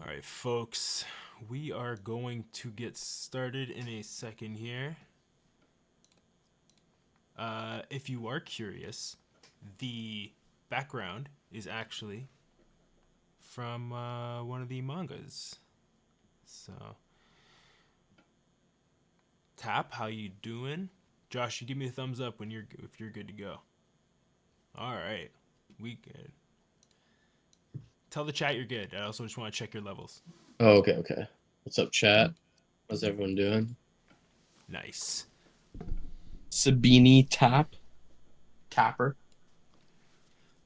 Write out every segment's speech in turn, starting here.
All right, folks, we are going to get started in a second here. If you are curious, the background is actually from one of the mangas. So, Tap, how you doing? Josh, you give me a thumbs up when you're good to go. All right, we good. Tell the chat you're good. I also just want to check your levels. Oh, okay. What's up, chat? How's everyone doing? Nice. Sabini Tapper.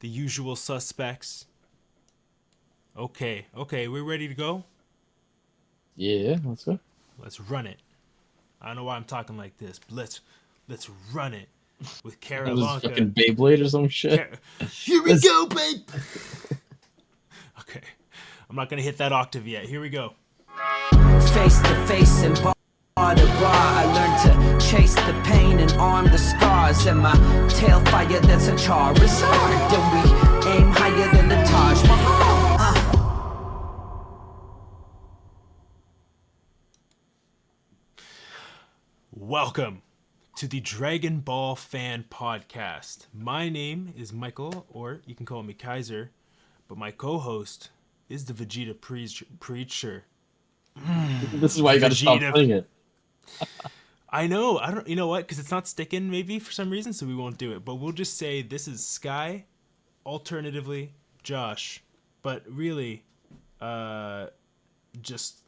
The usual suspects. Okay, we're ready to go. Yeah, let's go. Let's run it. I don't know why I'm talking like this, but let's run it with What is this, Caravanca. fucking Beyblade or some shit? Here we go, babe. Okay, I'm not gonna hit that octave yet. Here we go. Face to face and bar to bar, I learned to chase the pain and arm the scars. And my tail fire, that's a Charizard. Then we aim higher than the Taj Mahal. Welcome to the Dragon Ball Fan Podcast. My name is Michael, or you can call me Kaiser, but my co-host is the Vegeta Preacher. This is why you gotta stop Vegeta. playing it. I know. I don't. You know what? Because it's not sticking, maybe for some reason, so we won't do it. But we'll just say this is Sky, alternatively Josh, but really, just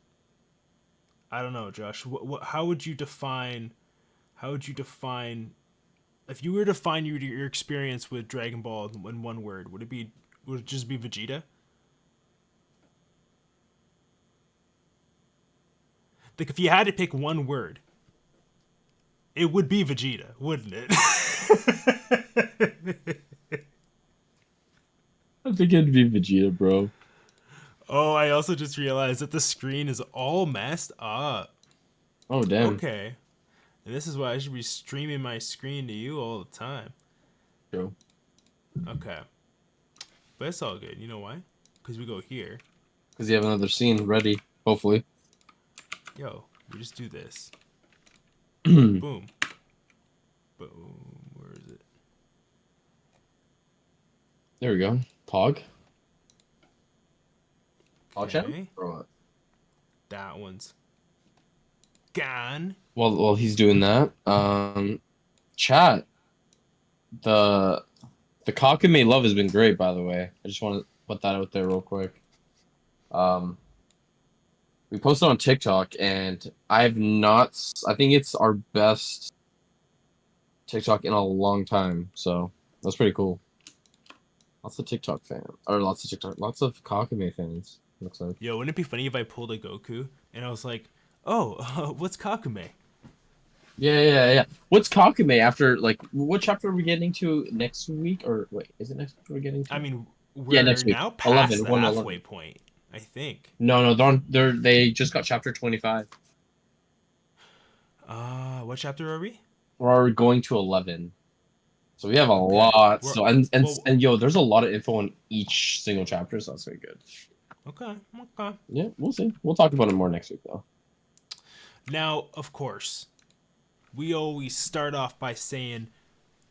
I don't know, Josh. How would you define? How would you define? If you were to define your experience with Dragon Ball in one word, would it be? Would it just be Vegeta? Like if you had to pick one word, it would be Vegeta, wouldn't it? I think it'd be Vegeta, bro. Oh, I also just realized that the screen is all messed up. Oh, damn. Okay. And this is why I should be streaming my screen to you all the time. True. Okay. But it's all good. You know why? Because we go here. Because you have another scene ready, hopefully. Yo, we just do this. There Boom. Boom. Where is it? we go. Pog. Pog chat? Okay. Or what? That one's gone. While he's doing that, chat. The Kakame love has been great, by the way. I just want to put that out there real quick. We posted on TikTok, and I think it's our best TikTok in a long time. So that's pretty cool. Lots of Kakame fans. Looks like. Yo, wouldn't it be funny if I pulled a Goku and I was like, oh, what's Kakume? Yeah. What's Kakame after, like, what chapter are we getting to next week? Or wait, is it next chapter we're getting to? I mean, we're next week. now past 11, the 111. halfway point, I think. No, they just got chapter 25. What chapter are we? We're going to 11. So we have a Okay. lot. So well- and yo, there's a lot of info on each single chapter, so that's very good. Okay. Yeah, we'll see. We'll talk about it more next week, though. Now, of course, we always start off by saying,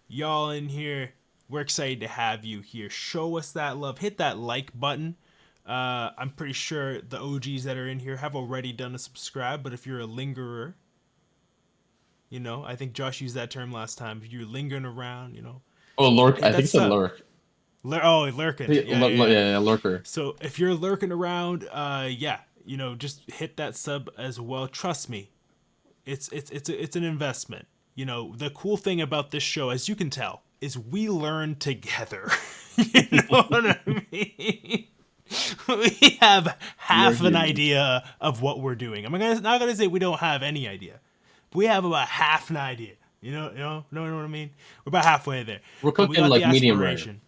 y'all in here, we're excited to have you here. Show us that love. Hit that like button. I'm pretty sure the OGs that are in here have already done a subscribe, but if you're a lingerer, you know, I think Josh used that term last time. If you're lingering around, you know. Oh, lurk. Hit I that think it's a sub. lurk. Lurking. Yeah, lurker. So if you're lurking around, you know, just hit that sub as well. Trust me, it's an investment. You know, the cool thing about this show, as you can tell, is we learn together. You know what I mean? We have half an idea of what we're doing. I'm not gonna say we don't have any idea. We have about half an idea. You know what I mean? We're about halfway there. We're But we cooking got like the medium rare. aspiration.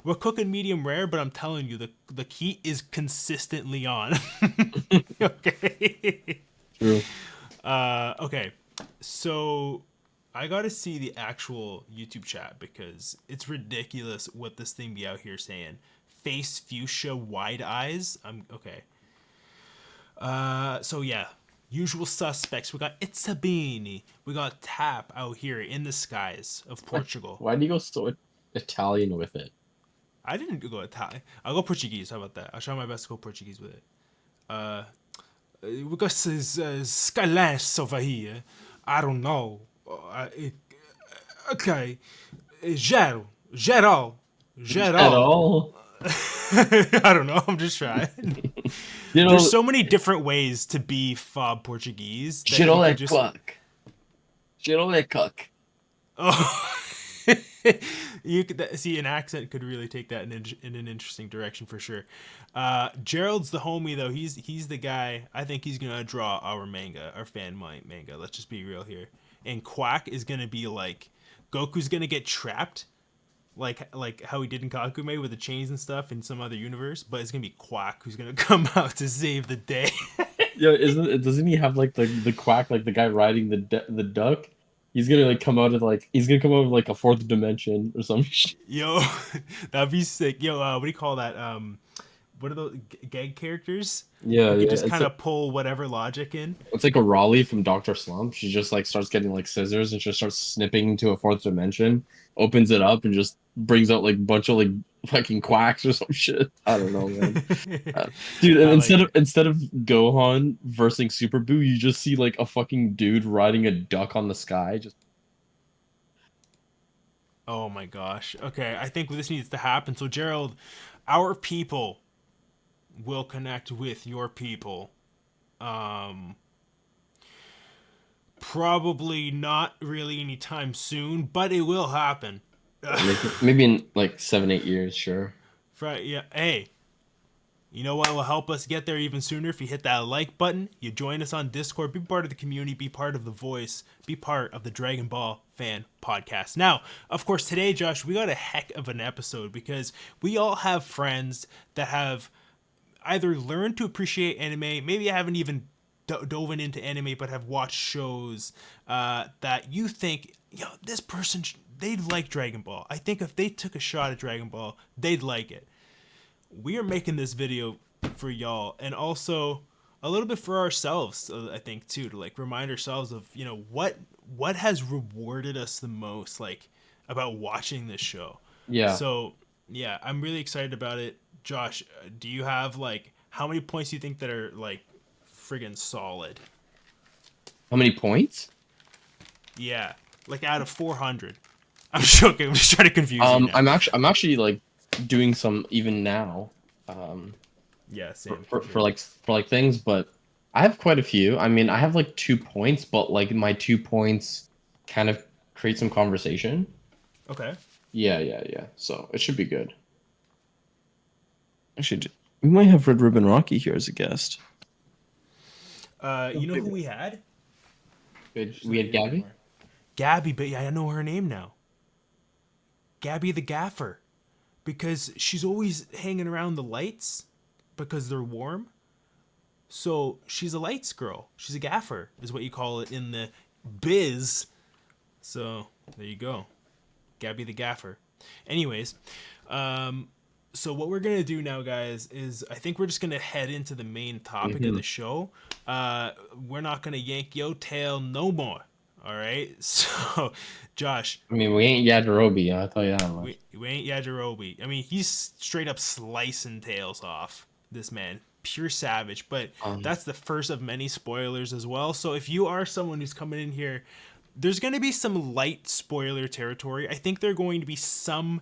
We're cooking medium rare, but I'm telling you, the heat is consistently on. Okay. True. Okay. So I gotta see the actual YouTube chat because it's ridiculous what this thing be out here saying. Face fuchsia wide eyes. I'm okay. So yeah, usual suspects. We got Itzabini. We got Tap out here in the skies of Portugal. Why do you go so Italian with it? I didn't go Italian. I'll go Portuguese. How about that? I'll try my best to go Portuguese with it. We got Skylance over here. I don't know. Okay. Gerald. Gerald. At Gerald. all? I don't know. I'm just trying. You know, There's so many different ways to be fob Portuguese. that you Giro could just- Giro le cook. Oh. You could see an accent could really take that in an interesting direction for sure. Gerald's the homie though. He's the guy. I think he's gonna draw our manga, our fan manga. Let's just be real here. And Quack is gonna be like Goku's gonna get trapped, like how he did in Kakume with the chains and stuff in some other universe. But it's gonna be Quack who's gonna come out to save the day. Yo, doesn't he have like the quack, like the guy riding the duck? He's gonna like come out of like a fourth dimension or some shit. Yo, that'd be sick. Yo, what do you call that? What are those gag characters? Yeah, You yeah. just It's, kind of pull whatever logic in. it's like a Raleigh from Doctor Slump. She just like starts getting like scissors and just starts snipping into a fourth dimension, opens it up and just brings out like a bunch of like fucking quacks or some shit. I don't know, man. Dude, and I like instead of Gohan versing Super Boo, you just see like a fucking dude riding a duck on the sky. Just Oh my gosh. Okay, I think this needs to happen. So Gerald, our people will connect with your people. Probably not really anytime soon, but it will happen. maybe in like 7-8 years, sure. Right, yeah. Hey, you know what will help us get there even sooner? If you hit that like button, you join us on Discord, be part of the community, be part of the voice, be part of the Dragon Ball Fan Podcast. Now, of course, today, Josh, we got a heck of an episode because we all have friends that have either learned to appreciate anime, maybe haven't even dove into anime, but have watched shows that you think, yo, this person, they'd like Dragon Ball. I think if they took a shot at Dragon Ball, they'd like it. We are making this video for y'all and also a little bit for ourselves, I think, too, to like remind ourselves of, you know, what has rewarded us the most, like, about watching this show. Yeah. So, yeah, I'm really excited about it. Josh, do you have, like, how many points do you think that are, like, friggin' solid? How many points? Yeah, like, out of 400. I'm joking. I'm just trying to confuse you now. I'm actually like doing some even now. Yeah, same. For like things, but I have quite a few. I mean, I have like 2 points, but like my 2 points kind of create some conversation. Okay. Yeah. So it should be good. Actually, we might have Red Ribbon Rocky here as a guest. You know who we had? We had Gabby. Gabby, but yeah, I know her name now. Gabby the Gaffer. Because she's always hanging around the lights because they're warm. So she's a lights girl. She's a gaffer, is what you call it in the biz. So there you go. Gabby the Gaffer. Anyways, so what we're going to do now, guys, is I think we're just going to head into the main topic of the show. We're not going to yank yo tail no more. All right. So, Josh. I mean, we ain't Yajirobe, I'll tell you that much. We ain't Yajirobe. I mean, he's straight up slicing tails off, this man. Pure savage. But that's the first of many spoilers as well. So if you are someone who's coming in here, there's going to be some light spoiler territory. I think there are going to be some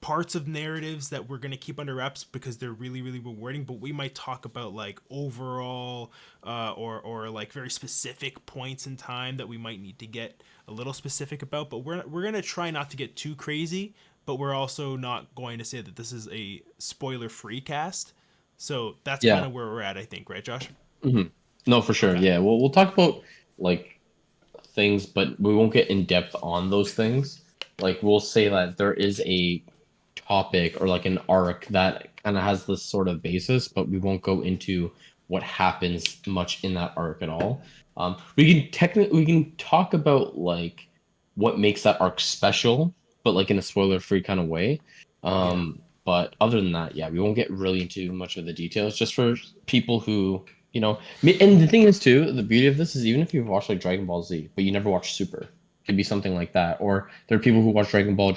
parts of narratives that we're going to keep under wraps because they're really, really rewarding, but we might talk about like overall or like very specific points in time that we might need to get a little specific about, but we're going to try not to get too crazy, but we're also not going to say that this is a spoiler free cast. So that's kind of where we're at, I think, right, Josh? Mm-hmm. No, for sure. Okay. Yeah. We'll talk about like things, but we won't get in depth on those things. Like we'll say that there is a topic or like an arc that kind of has this sort of basis, but we won't go into what happens much in that arc at all. We can talk about like what makes that arc special, but like in a spoiler-free kind of way. But other than that, yeah, we won't get really into much of the details. Just for people who And the thing is too, the beauty of this is even if you've watched like Dragon Ball Z, but you never watched Super, it could be something like that. Or there are people who watch Dragon Ball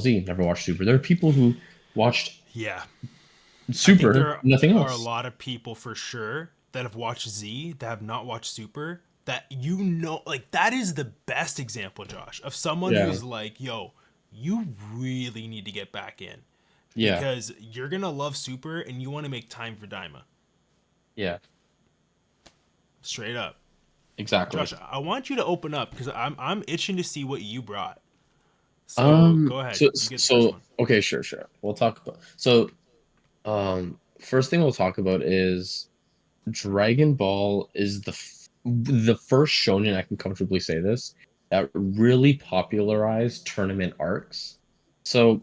Z, never watched Super. There are people who watched Yeah. I think Super, there nothing are a else. lot of people for sure that have watched Z that have not watched Super. That like that is the best example, Josh, of someone Yeah, who's like, "Yo, you really need to get back in yeah, because you're gonna love Super and you want to make time for Daima." yeah, Straight up, exactly. Josh. I want you to open up because I'm itching to see what you brought. So go ahead, you get the first one. Okay, sure, sure. We'll talk about first thing we'll talk about is Dragon Ball is the first shonen, I can comfortably say this, that really popularized tournament arcs. So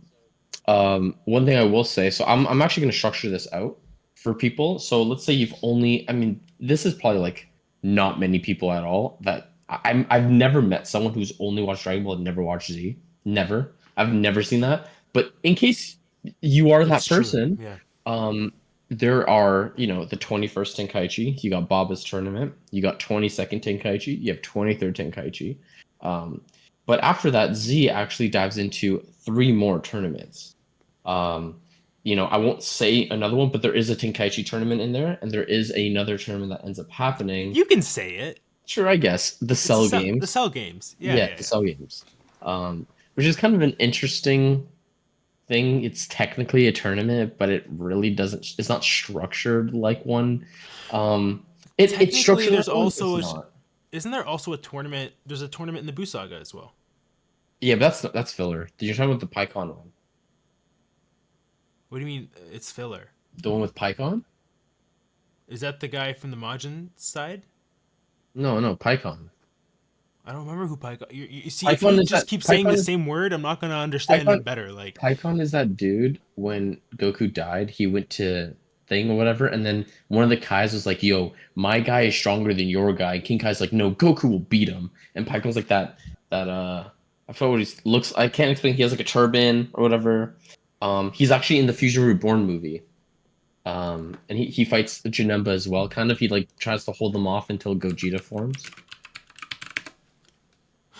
one thing I will say, so I'm actually going to structure this out for people. So let's say you've only, I mean, this is probably like not many people at all that I've never met someone who's only watched Dragon Ball and never watched Z. Never. I've never seen that. But in case you are It's that true. person, Yeah. um, there are, the 21st Tenkaichi, you got Baba's tournament, you got 22nd Tenkaichi, you have 23rd Tenkaichi. Um, but after that, Z actually dives into three more tournaments. Um, I won't say another one, but there is a Tenkaichi tournament in there, and there is another tournament that ends up happening. You can say it. Sure, I guess the It's Cell the games. Cell games. Yeah, Yeah, yeah, the yeah. Cell games. Which is kind of an interesting thing. It's technically a tournament, but it really doesn't. It's not structured like one. It's Technically, structured there's like one. It's also not. isn't there also a tournament? There's a tournament in the Buu Saga as well. Yeah, but that's filler. Did you talk about the PyCon one? What do you mean it's filler? The one with PyCon? Is that the guy from the Majin side? No, no, PyCon. I don't remember who Pycon. You see, if PyCon you is just that keep saying the PyCon is same word, I'm not gonna understand PyCon it better. Like, PyCon is that dude when Goku died, he went to thing or whatever, and then one of the Kais was like, "Yo, my guy is stronger than your guy." King Kai's like, "No, Goku will beat him." And PyCon's like that I forgot what he looks. I can't explain. He has like a turban or whatever. He's actually in the Fusion Reborn movie. And he fights Janemba as well. Kind of, he like tries to hold them off until Gogeta forms.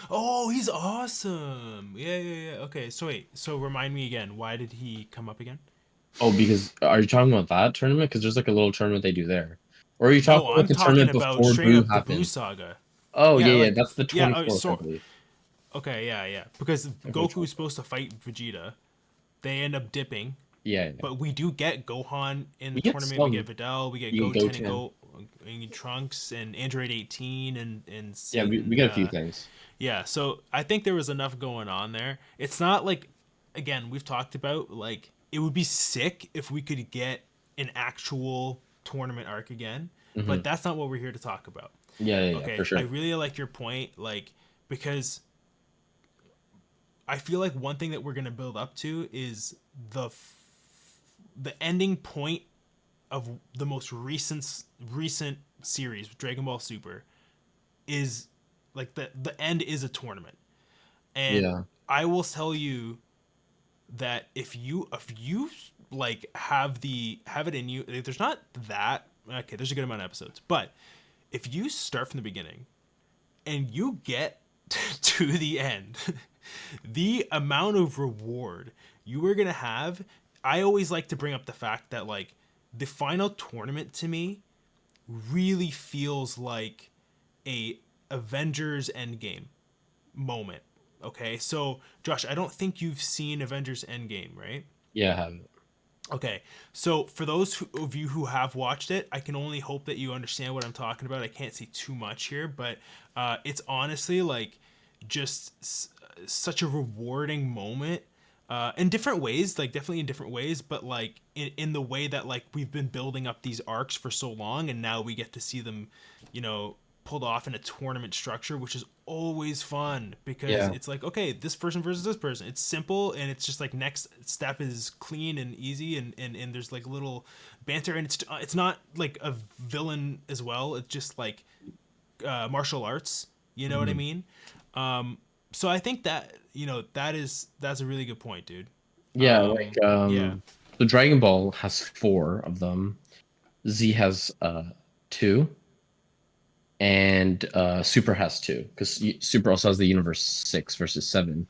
oh, he's awesome. Yeah, yeah, yeah. Okay, so wait. So remind me again. Why did he come up again? Oh, because are you talking about that tournament? Because there's like a little tournament they do there. Or are you talking No, about I'm the talking tournament about before straight Boo up the Buu happened? Saga. Oh Yeah, yeah, yeah, like that's the yeah. 24th, I So believe. okay, yeah, yeah. Because Okay, Goku was supposed to fight Vegeta. They end up dipping, yeah, yeah. but we do get Gohan in the We get tournament. We get some. Videl. We get You can go Goten and 10. Trunks and Android 18 and Yeah, we got a few things. yeah. So I think there was enough going on there. It's not like, again, we've talked about like it would be sick if we could get an actual tournament arc again, Hmm. but that's not what we're here to talk about. Yeah, yeah, yeah, Okay, for I sure. really like your point, like because I feel like one thing that we're gonna build up to is the ending point of the most recent series, Dragon Ball Super, is like the end is a tournament, and Yeah, I will tell you that if you like have it in you, like, there's not that okay. There's a good amount of episodes, but if you start from the beginning and you get to the end, the amount of reward you are gonna have. I always like to bring up the fact that like the final tournament to me really feels like a Avengers Endgame moment. Okay, so Josh, I don't think you've seen Avengers Endgame, right? yeah, I have it. Okay, so for those of you who have watched it, I can only hope that you understand what I'm talking about. I can't say too much here, but it's honestly like just such a rewarding moment in different ways, like definitely in different ways, but like in the way that like we've been building up these arcs for so long, and now we get to see them, pulled off in a tournament structure, which is always fun because Yeah. it's like, okay, this person versus this person. It's simple and it's just like next step is clean and easy and there's like little banter and it's not like a villain as well. It's just like martial arts. You know what I Mhm. mean? So I think that that's a really good point, dude. Yeah, Yeah. the Dragon Ball has four of them. Z has two, and Super has two because Super also has the Universe 6 versus 7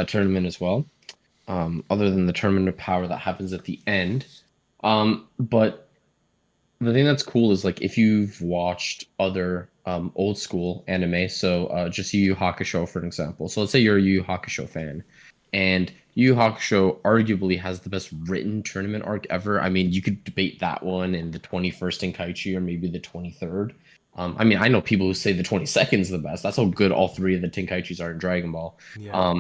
tournament as well. Other than the tournament of power that happens at the end. But the thing that's cool is like if you've watched other old school anime, so just Yu Yu Hakusho for an example. So let's say you're a Yu Yu Hakusho fan, and Yu Yu Hakusho arguably has the best written tournament arc ever. I mean, you could debate that one in the 21st Tenkaichi or maybe the 23rd. I mean, I know people who say the 22nd is the best. That's how good all three of the Tenkaichis are in Dragon Ball. Yeah.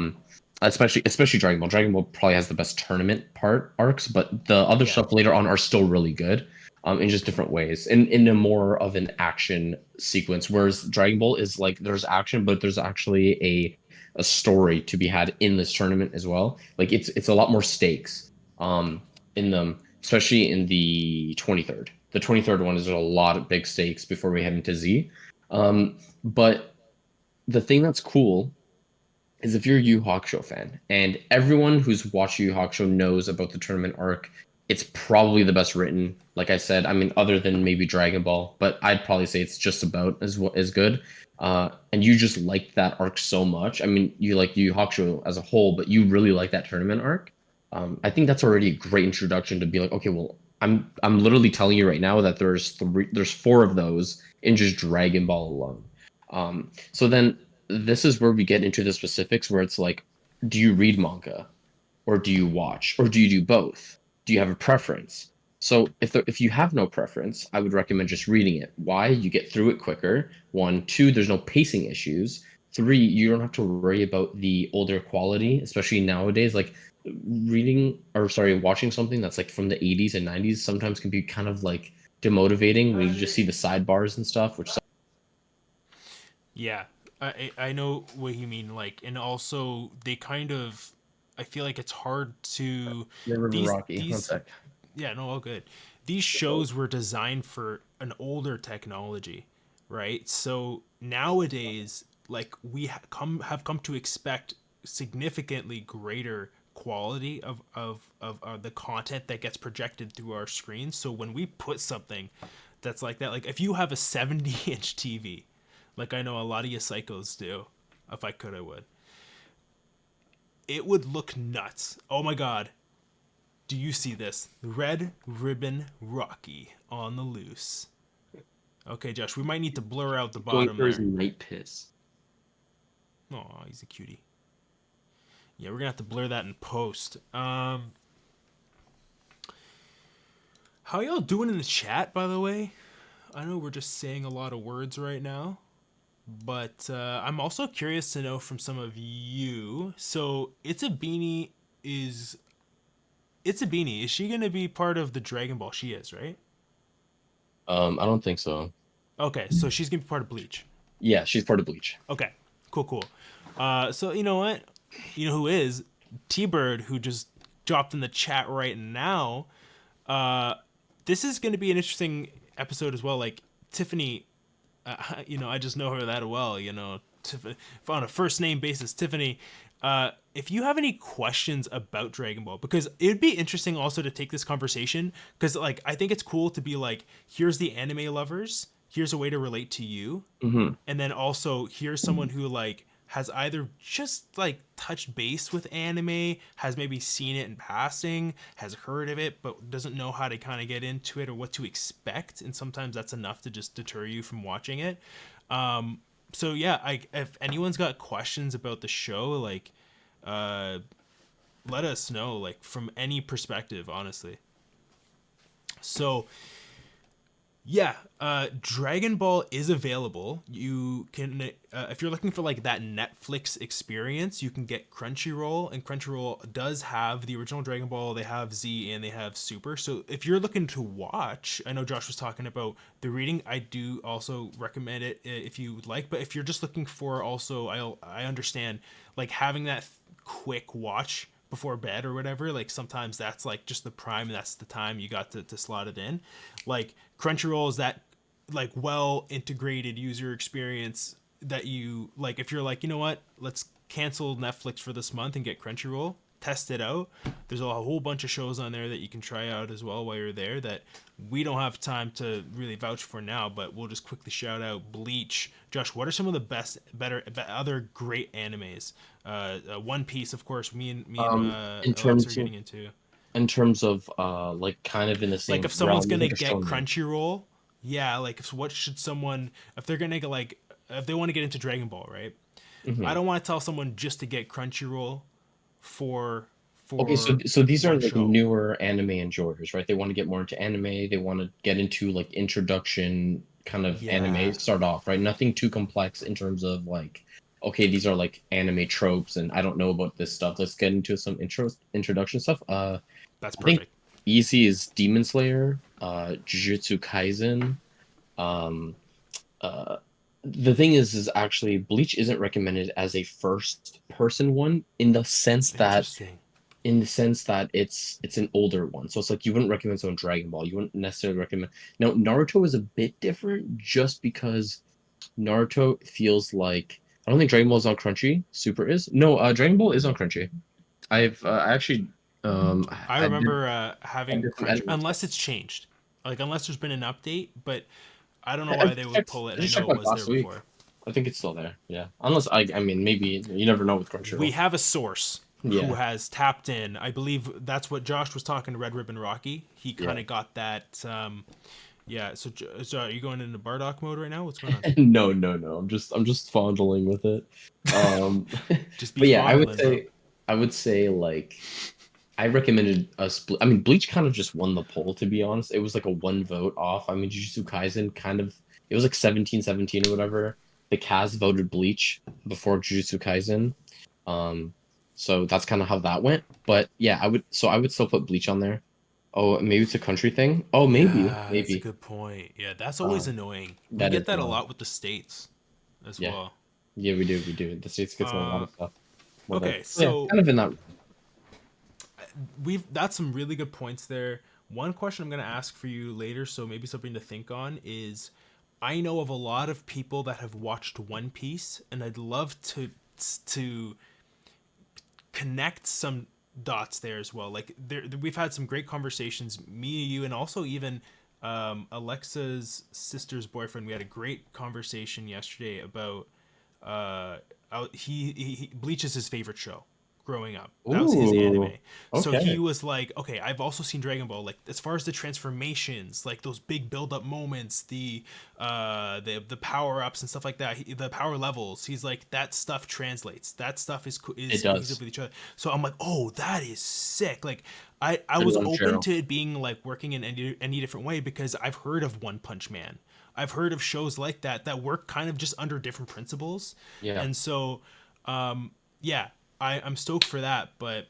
Especially Dragon Ball. Dragon Ball probably has the best tournament part arcs, but the other stuff later on are still really good, in just different ways, in a more of an action sequence. Whereas Dragon Ball is like there's action, but there's actually a story to be had in this tournament as well. Like it's a lot more stakes, in them, especially in the 23rd. The 23rd one is a lot of big stakes before we head into Z. But the thing that's cool is if you're a Yu Yu Hakusho fan, and everyone who's watched Yu Yu Hakusho knows about the tournament arc, it's probably the best written. Like I said, I mean, other than maybe Dragon Ball, but I'd probably say it's just about as good. And you just like that arc so much. I mean, you like Yu Yu Hakusho as a whole, but you really like that tournament arc. I think that's already a great introduction to be like, okay, well, I'm literally telling you right now that there's four of those in just Dragon Ball alone. So then this is where we get into the specifics where it's like, do you read manga, or do you watch, or do you do both? Do you have a preference? So if you have no preference, I would recommend just reading it. Why? You get through it quicker. 1, 2, there's no pacing issues. 3, you don't have to worry about the older quality, especially nowadays. Like watching something that's like from the 80s and 90s sometimes can be kind of like demotivating when you just see the sidebars and stuff, which Yeah, I know what you mean. Like, and also they kind of, I feel like it's hard to Rocky. One these sec. yeah, no, all good. These shows were designed for an older technology, right? So nowadays, like we have come to expect significantly greater quality of the content that gets projected through our screens. So when we put something that's like that, like if you have a 70-inch TV, like I know a lot of you psychos do, if I could, I would. It would look nuts. Oh my god. Do you see this? Red Ribbon Rocky on the loose. Okay, Josh, we might need to blur out the bottom there. Night Piss. Oh, he's a cutie. Yeah, we're gonna have to blur that in post. How y'all doing in the chat, by the way? I know we're just saying a lot of words right now, but I'm also curious to know from some of you. So, It's a Beanie. Is she gonna be part of the Dragon Ball? She is, right? I don't think so. Okay, so she's gonna be part of Bleach. Yeah, she's part of Bleach. Okay, cool. So you know what? You know who is? T-Bird, who just dropped in the chat right now. This is gonna be an interesting episode as well. Like Tiffany, I just know her that well. On a first name basis, Tiffany. If you have any questions about Dragon Ball, because it'd be interesting also to take this conversation, because like I think it's cool to be like, here's the anime lovers, here's a way to relate to you, and then also here's someone who like has either just like touched base with anime, has maybe seen it in passing, has heard of it, but doesn't know how to kind of get into it or what to expect, and sometimes that's enough to just deter you from watching it. So yeah, if anyone's got questions about the show, like, let us know, like from any perspective, honestly. So yeah, Dragon Ball is available. You can, if you're looking for like that Netflix experience, you can get Crunchyroll, and Crunchyroll does have the original Dragon Ball. They have Z and they have Super. So if you're looking to watch, I know Josh was talking about the reading. I do also recommend it if you would like. But if you're just looking for also, I understand like having that quick watch before bed or whatever, like sometimes that's like just the prime, that's the time you got to slot it in. Like Crunchyroll is that like well integrated user experience that you like. If you're like, you know what, let's cancel Netflix for this month and get Crunchyroll, test it out. There's a whole bunch of shows on there that you can try out as well while you're there that we don't have time to really vouch for now, but we'll just quickly shout out Bleach. Josh, what are some of the other great animes? One Piece, of course. Me and in Alex terms are of getting into. in terms of like kind of in the same Like if someone's realm, gonna like a get shonen. Crunchyroll, yeah. Like what should someone if they're gonna get like if they want to get into Dragon Ball, right? Mhm. I don't want to tell someone just to get Crunchyroll for Okay, so these are one like show. newer anime enjoyers, right? They want to get more into anime. They want to get into like introduction kind of Yeah. anime. Start off, right? Nothing too complex in terms of like, okay, these are like anime tropes, and I don't know about this stuff. Let's get into some introduction stuff. That's I think perfect. easy is Demon Slayer, Jujutsu Kaisen. Um, the thing is actually Bleach isn't recommended as a first person one Interesting. in the sense that it's an older one. So it's like you wouldn't recommend someone Dragon Ball. You wouldn't necessarily recommend. Now Naruto is a bit different just because Naruto feels like I don't think Dragon Ball is on Crunchy. Super is no. Dragon Ball is on Crunchy. I actually I I did, remember I having did some Crunch editing. unless it's changed. Like unless there's been an update, but I don't know I why just they would checked, pull I it. I just know checked it like was there last week. before. I think it's still there. Yeah, unless I mean maybe you never know with We Crunchyroll. have a source who Yeah. has tapped in. I believe that's what Josh was talking to Red Ribbon Rocky. He Yeah. kind of got that. Yeah. So are you going into Bardock mode right now? What's going on? No, no, no. I'm just fondling with it. Um, Just be but yeah, fondling, bro. I would say like I recommended a split. I mean, Bleach kind of just won the poll to be honest. It was like a one vote off. I mean, Jujutsu Kaisen kind of it was like 17-17 or whatever. The Kaz voted Bleach before Jujutsu Kaisen. So that's kind of how that went. But yeah, I would still put Bleach on there. Oh, maybe it's a country thing. Oh, Yeah, that's a maybe. good point. Yeah, that's always Um, annoying. We that is get that a annoying. lot with the states as Yeah. well. Yeah, we do. The States gets a lot Uh, of stuff. With okay, it. Yeah, so kind of in that. we've that's some really good points there. One question I'm going to ask for you later, so maybe something to think on is I know of a lot of people that have watched One Piece and I'd love to connect some dots there as well. Like we've had some great conversations, me, you, and also even Alexa's sister's boyfriend. We had a great conversation yesterday about he Bleach is his favorite show growing up. That was his Ooh, anime. So okay. he was like, okay, I've also seen Dragon Ball. Like as far as the transformations, like those big build up moments, the power ups and stuff like that, the power levels. He's like that stuff translates. That stuff is It cohesive does. with each other. So I'm like, oh, that is sick. Like I Good was one, open Cheryl. to it being like working in any different way because I've heard of One Punch Man. I've heard of shows like that that work kind of just under different principles. Yeah. And so, yeah, I'm stoked for that. But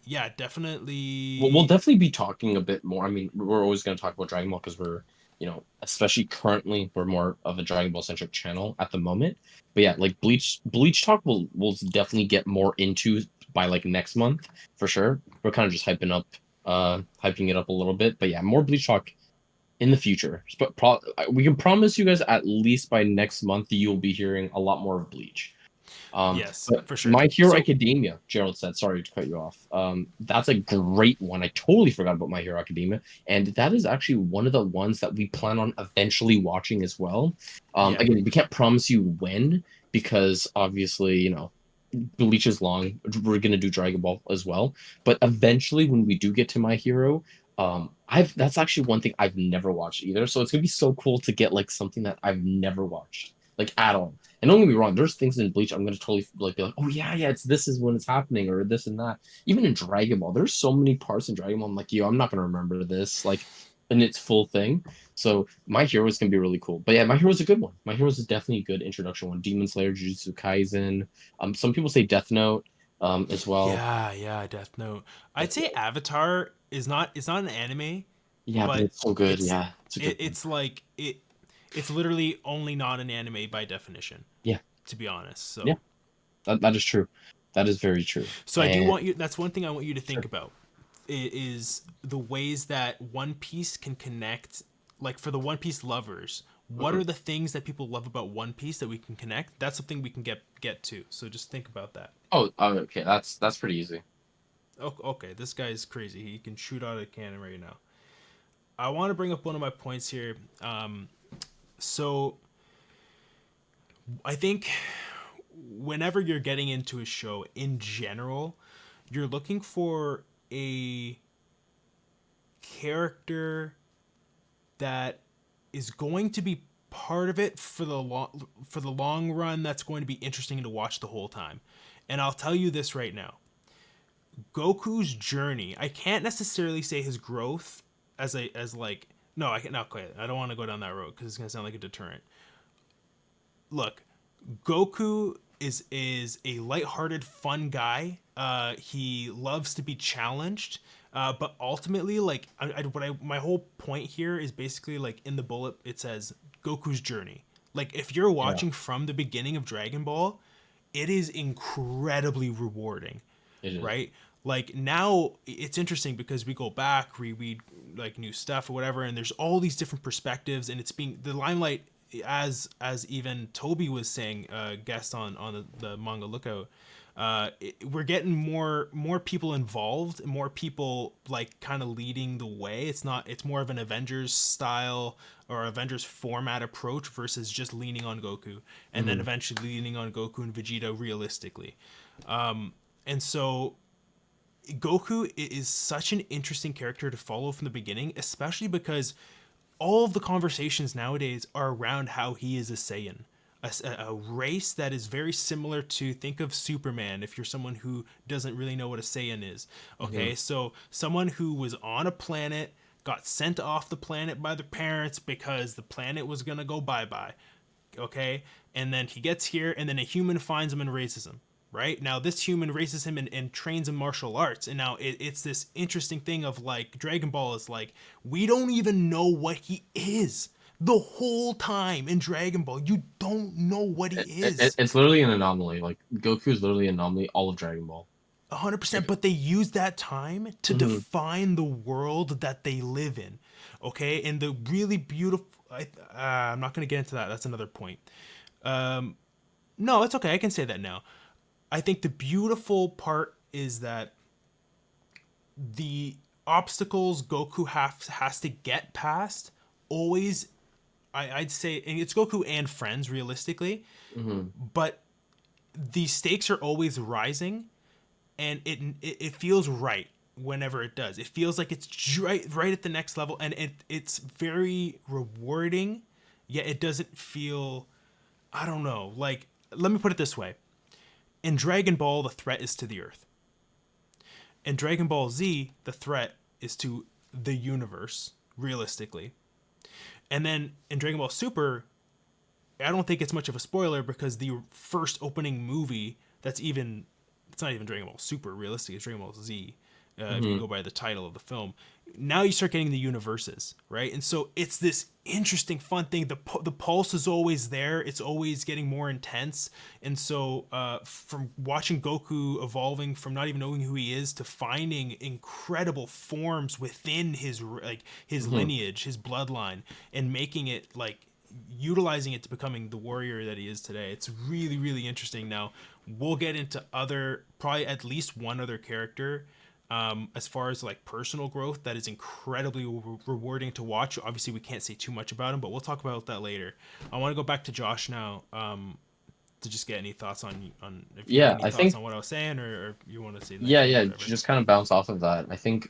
yeah, definitely. We'll definitely be talking a bit more. I mean, we're always going to talk about Dragon Ball because we're, you know, especially currently, we're more of a Dragon Ball centric channel at the moment. But yeah, like Bleach talk, we'll definitely get more into by like next month for sure. We're kind of just hyping it up a little bit. But yeah, more Bleach talk in the future. But we can promise you guys at least by next month you'll be hearing a lot more of Bleach. Yes, But for sure. My Hero So- Academia, Gerald said. Sorry to cut you off. That's a great one. I totally forgot about My Hero Academia, and that is actually one of the ones that we plan on eventually watching as well. Yeah. Again, we can't promise you when because obviously, you know, Bleach is long. We're gonna do Dragon Ball as well, but eventually, when we do get to My Hero, that's actually one thing I've never watched either. So it's gonna be so cool to get like something that I've never watched, like at all. And don't get me wrong, there's things in Bleach I'm gonna totally like be like, oh yeah, this is when it's happening, or this and that. Even in Dragon Ball, there's so many parts in Dragon Ball. I'm like, yo, I'm not gonna remember this like in its full thing. So My Hero is gonna be really cool. But yeah, My Hero is a good one. My Hero is definitely a good introduction one. Demon Slayer, Jujutsu Kaisen. Some people say Death Note, as well. Yeah, Death Note. I'd say Avatar is not. It's not an anime. Yeah, but but it's so good. it's- Yeah, it's a good one. It's like it. It's literally only not an anime by definition. Yeah. To be honest. So. Yeah. That is true. That is very true. So I do And- want you. That's one thing I want you to think about. Is the ways that One Piece can connect. Like for the One Piece lovers, what are the things that people love about One Piece that we can connect? That's something we can get to. So just think about that. Oh, okay. That's pretty easy. Okay, this guy is crazy. He can shoot out a cannon right now. I want to bring up one of my points here. So I think whenever you're getting into a show in general, you're looking for a character that is going to be part of it for the long run, that's going to be interesting to watch the whole time. And I'll tell you this right now. Goku's journey, I can't necessarily say his growth as like no, I can not quite. I don't want to go down that road cuz it's going to sound like a deterrent. Look, Goku is a lighthearted, fun guy. He loves to be challenged, but ultimately, like, my whole point here is basically like in the bullet it says Goku's journey. Like, if you're Yeah, watching from the beginning of Dragon Ball, it is incredibly rewarding, it is. right? Like now it's interesting because we go back, we read like new stuff or whatever, and there's all these different perspectives, and it's being the limelight as even Toby was saying, guest on the manga lookout. We're getting more people involved, more people like kind of leading the way. It's more of an Avengers style or Avengers format approach versus just leaning on Goku and then Hmm. eventually leaning on Goku and Vegeta realistically. And so Goku is such an interesting character to follow from the beginning, especially because all of the conversations nowadays are around how he is a Saiyan, a race that is very similar to, think of Superman if you're someone who doesn't really know what a Saiyan is. Hmm. Okay, so someone who was on a planet, got sent off the planet by their parents because the planet was gonna go bye bye. Okay, and then he gets here, and then a human finds him and raises him. Right now, this human raises him and trains in martial arts, and now it's this interesting thing of like Dragon Ball is like we don't even know what he is the whole time in Dragon Ball. You don't know what he is. It's literally an anomaly. Like Goku is literally an anomaly. All of Dragon Ball. 100%, Like, but they use that time to mhm. define the world that they live in. Okay, and the really beautiful. I'm not going to get into that. That's another point. No, it's okay. I can say that now. I think the beautiful part is that the obstacles Goku has to get past always, I'd say, and it's Goku and friends realistically, Mhm. but the stakes are always rising, and it feels right whenever it does. It feels like it's right at the next level, and it's very rewarding. Yet it doesn't feel, I don't know. Like, let me put it this way: in Dragon Ball, the threat is to the Earth. In Dragon Ball Z, the threat is to the universe, realistically. And then in Dragon Ball Super, I don't think it's much of a spoiler because the first opening movie that's even, it's not even Dragon Ball Super realistic, it's Dragon Ball Z, if you Mhm. go by the title of the film. Now you start getting the universes, right? And so it's this interesting, fun thing. The pulse is always there. It's always getting more intense. And so from watching Goku evolving from not even knowing who he is to finding incredible forms within his like his Mhm. lineage, his bloodline, and making it like utilizing it to becoming the warrior that he is today. It's really, really interesting. Now, we'll get into other, probably at least one other character, as far as like personal growth that is incredibly rewarding to watch. Obviously, we can't say too much about him, but we'll talk about that later. I want to go back to Josh now, to just get any thoughts on if you have Yeah, any I thoughts think on what I was saying, or you want to say the next yeah, one or yeah. whatever. Just kind of bounce off of that. I think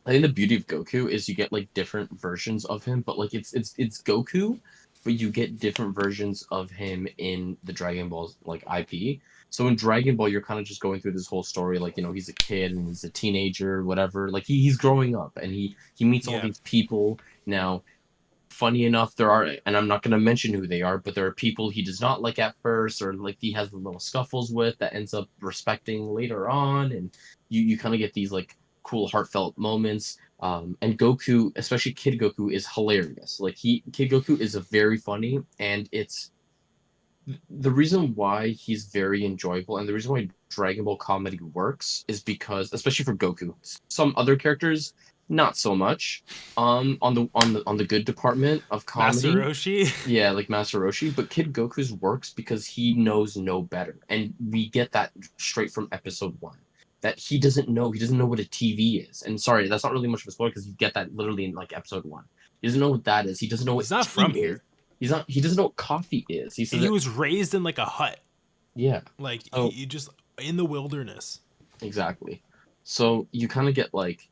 the beauty of Goku is you get like different versions of him, but like it's Goku, but you get different versions of him in the Dragon Ball like IP. So in Dragon Ball, you're kind of just going through this whole story, like he's a kid and he's a teenager, whatever. Like he's growing up and he meets all Yeah, these people. Now, funny enough, there are, and I'm not going to mention who they are, but there are people he does not like at first, or like he has the little scuffles with that ends up respecting later on, and you kind of get these like cool heartfelt moments. And Goku, especially Kid Goku, is hilarious. Like Kid Goku is a very funny, and it's the reason why he's very enjoyable, and the reason why Dragon Ball comedy works is because, especially for Goku, some other characters not so much. On the good department of Master comedy, Roshi. yeah, like Master Roshi, but Kid Goku's works because he knows no better, and we get that straight from episode one. that he doesn't know. He doesn't know what a TV is. And sorry, that's not really much of a spoiler because you get that literally in like episode 1. He doesn't know what that is. He doesn't know what He's not tea from is. here. He's not. He doesn't know what coffee is. He says, And he was raised in like a hut, yeah, like Oh. he just in the wilderness. exactly. So you kind of get like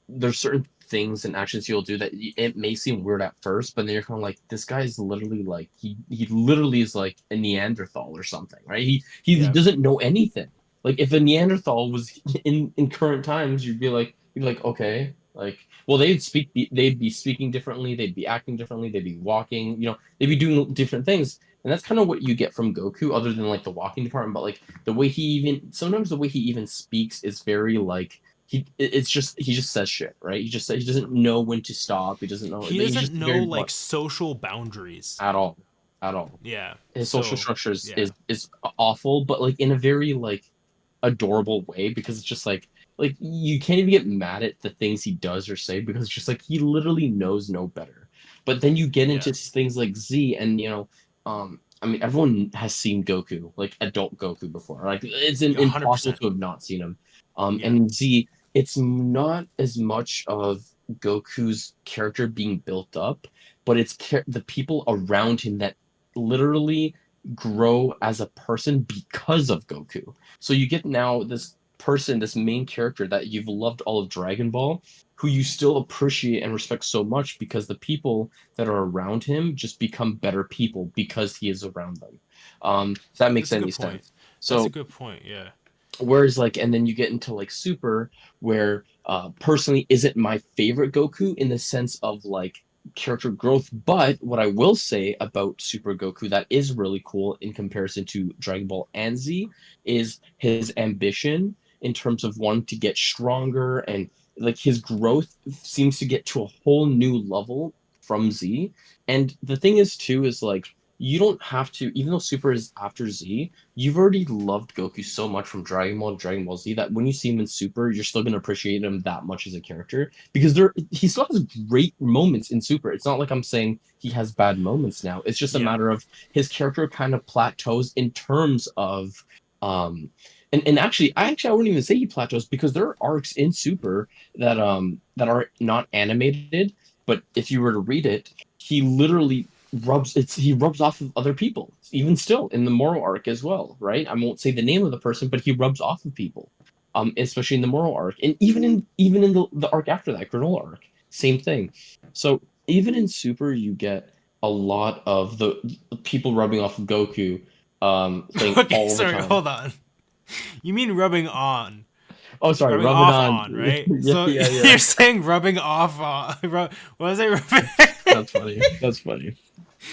there's certain things and actions he'll do that it may seem weird at first, but then you're kind of like, this guy's literally like he literally is like a Neanderthal or something, right? He Yeah. doesn't know anything. Like if a Neanderthal was in current times, you'd be like okay, like well they'd be speaking differently, they'd be acting differently, they'd be walking, they'd be doing different things. And that's kind of what you get from Goku, other than like the walking department. But like the way the way he even speaks is very like he just says shit, right? He doesn't know when to stop. He doesn't know. He He's doesn't just know very like blunt social boundaries. at all, at all. Yeah. His social So, structure yeah. is awful, but like in a very like adorable way, because it's just like you can't even get mad at the things he does or say, because it's just like he literally knows no better. But then you get into Yeah. things like Z, and I mean, everyone has seen Goku, like adult Goku, before. Like it's impossible 100%. to have not seen him. Yeah. And Z, it's not as much of Goku's character being built up, but it's the people around him that literally grow as a person because of Goku. So you get now this person, this main character that you've loved all of Dragon Ball, who you still appreciate and respect so much, because the people that are around him just become better people because he is around them. If that makes That's a any good point. sense. That's So a good point. Yeah. whereas like, and then you get into like Super, where personally isn't my favorite Goku in the sense of like character growth, but what I will say about Super Goku that is really cool in comparison to Dragon Ball and Z is his ambition in terms of wanting to get stronger, and like his growth seems to get to a whole new level from Z. And the thing is too is like, you don't have to, even though Super is after Z, you've already loved Goku so much from Dragon Ball and Dragon Ball Z that when you see him in Super, you're still gonna appreciate him that much as a character, because he still has great moments in Super. It's not like I'm saying he has bad moments now. It's just a Yeah. matter of his character kind of plateaus in terms of and actually I wouldn't even say he plateaus, because there are arcs in Super that are not animated, but if you were to read it, he literally he rubs off of other people, even still in the Moro arc as well, right? I won't say the name of the person, but he rubs off of people, especially in the Moro arc, and even in the arc after that, Granola arc, same thing. So even in Super, you get a lot of the people rubbing off of Goku thing Okay, all sorry, the time. hold on. You mean rubbing on? Oh, sorry, Rubbing rubbing off on, right? yeah, So yeah, yeah. you're saying rubbing off on. What was it? Rubbing... That's funny. That's funny.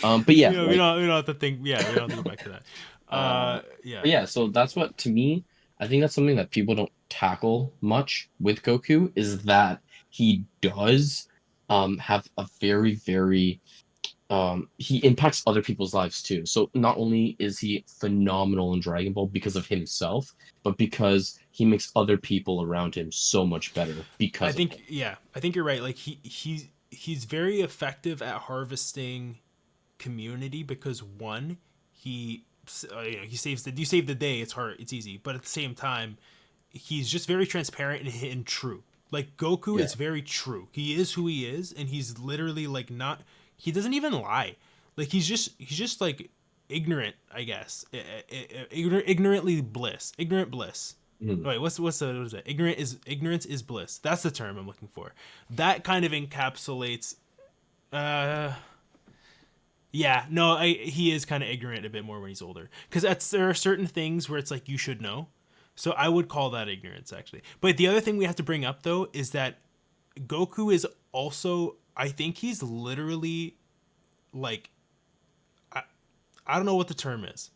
But yeah, we don't have to think. Yeah, we don't have to go back to that. Yeah. But yeah, so that's what, to me, I think that's something that people don't tackle much with Goku, is that he does have a very, very he impacts other people's lives too. So not only is he phenomenal in Dragon Ball because of himself, but because he makes other people around him so much better because I think of him. yeah, I think you're right. Like he's very effective at harvesting community, because one, he you save the day. It's hard, it's easy, but at the same time, he's just very transparent and true. Like Goku is very true. He is who he is, and he's literally like not. He doesn't even lie. Like he's just like ignorant, I guess. Ignorant bliss. Mhm. Wait, what is that? Ignorance is bliss. That's the term I'm looking for. That kind of encapsulates. Yeah, no, he is kind of ignorant a bit more when he's older, because there are certain things where it's like you should know. So I would call that ignorance, actually. But the other thing we have to bring up though is that Goku is also, I think he's literally like, I don't know what the term is.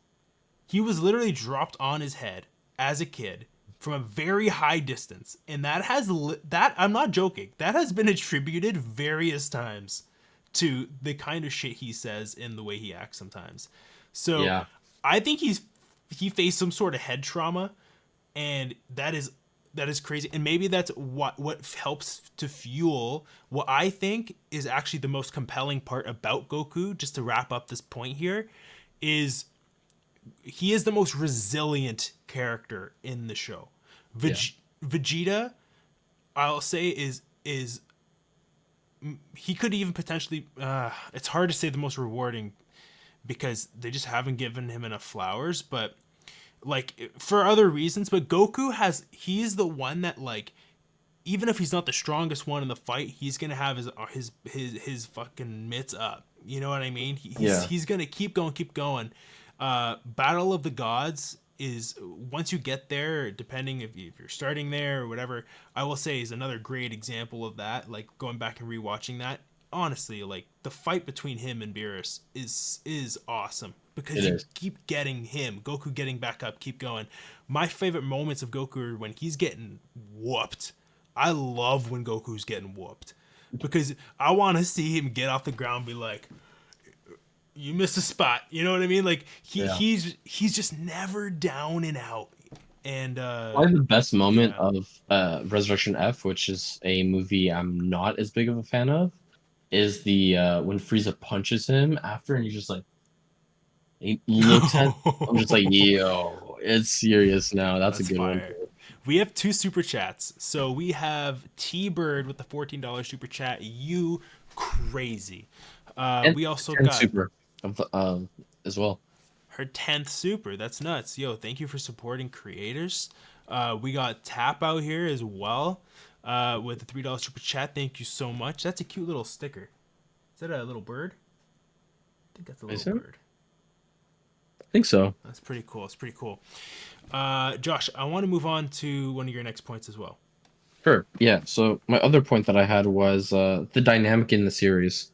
He was literally dropped on his head as a kid from a very high distance, and that I'm not joking. That has been attributed various times to the kind of shit he says and the way he acts sometimes. So Yeah. I think he faced some sort of head trauma, and that is crazy. And maybe that's what helps to fuel what I think is actually the most compelling part about Goku, just to wrap up this point here, is he is the most resilient character in the show. Vegeta, I'll say is he could even potentially. It's hard to say the most rewarding because they just haven't given him enough flowers, but like for other reasons. But Goku he's the one that like even if he's not the strongest one in the fight, he's gonna have his fucking mitts up. You know what I mean? Yeah. He's gonna keep going, keep going. Battle of the Gods is once you get there, depending if you're starting there or whatever. I will say is another great example of that. Like going back and rewatching that. Honestly, like the fight between him and Beerus is awesome because It you is. keep getting him, Goku getting back up, keep going. My favorite moments of Goku are when he's getting whooped. I love when Goku's getting whooped because I want to see him get off the ground and be like, "You missed a spot." You know what I mean? Like Yeah. he's just never down and out. And Probably the best moment yeah. of Resurrection F, which is a movie I'm not as big of a fan of, is the when Frieza punches him after, and he's just like he looks at. I'm just like, yo, it's serious now. That's a That's good one. fire. We have two super chats. So we have T Bird with the $14 super chat. You crazy. And We also and got Super of the, as well. her 10th super. That's nuts. Yo, thank you for supporting creators. We got Tap out here as well with the $3 super chat. Thank you so much. That's a cute little sticker. Is that a little bird? I think that's a Is little it? bird. I think so. That's pretty cool. It's pretty cool. Josh, I want to move on to one of your next points as well. Sure. Yeah. So my other point that I had was the dynamic in the series.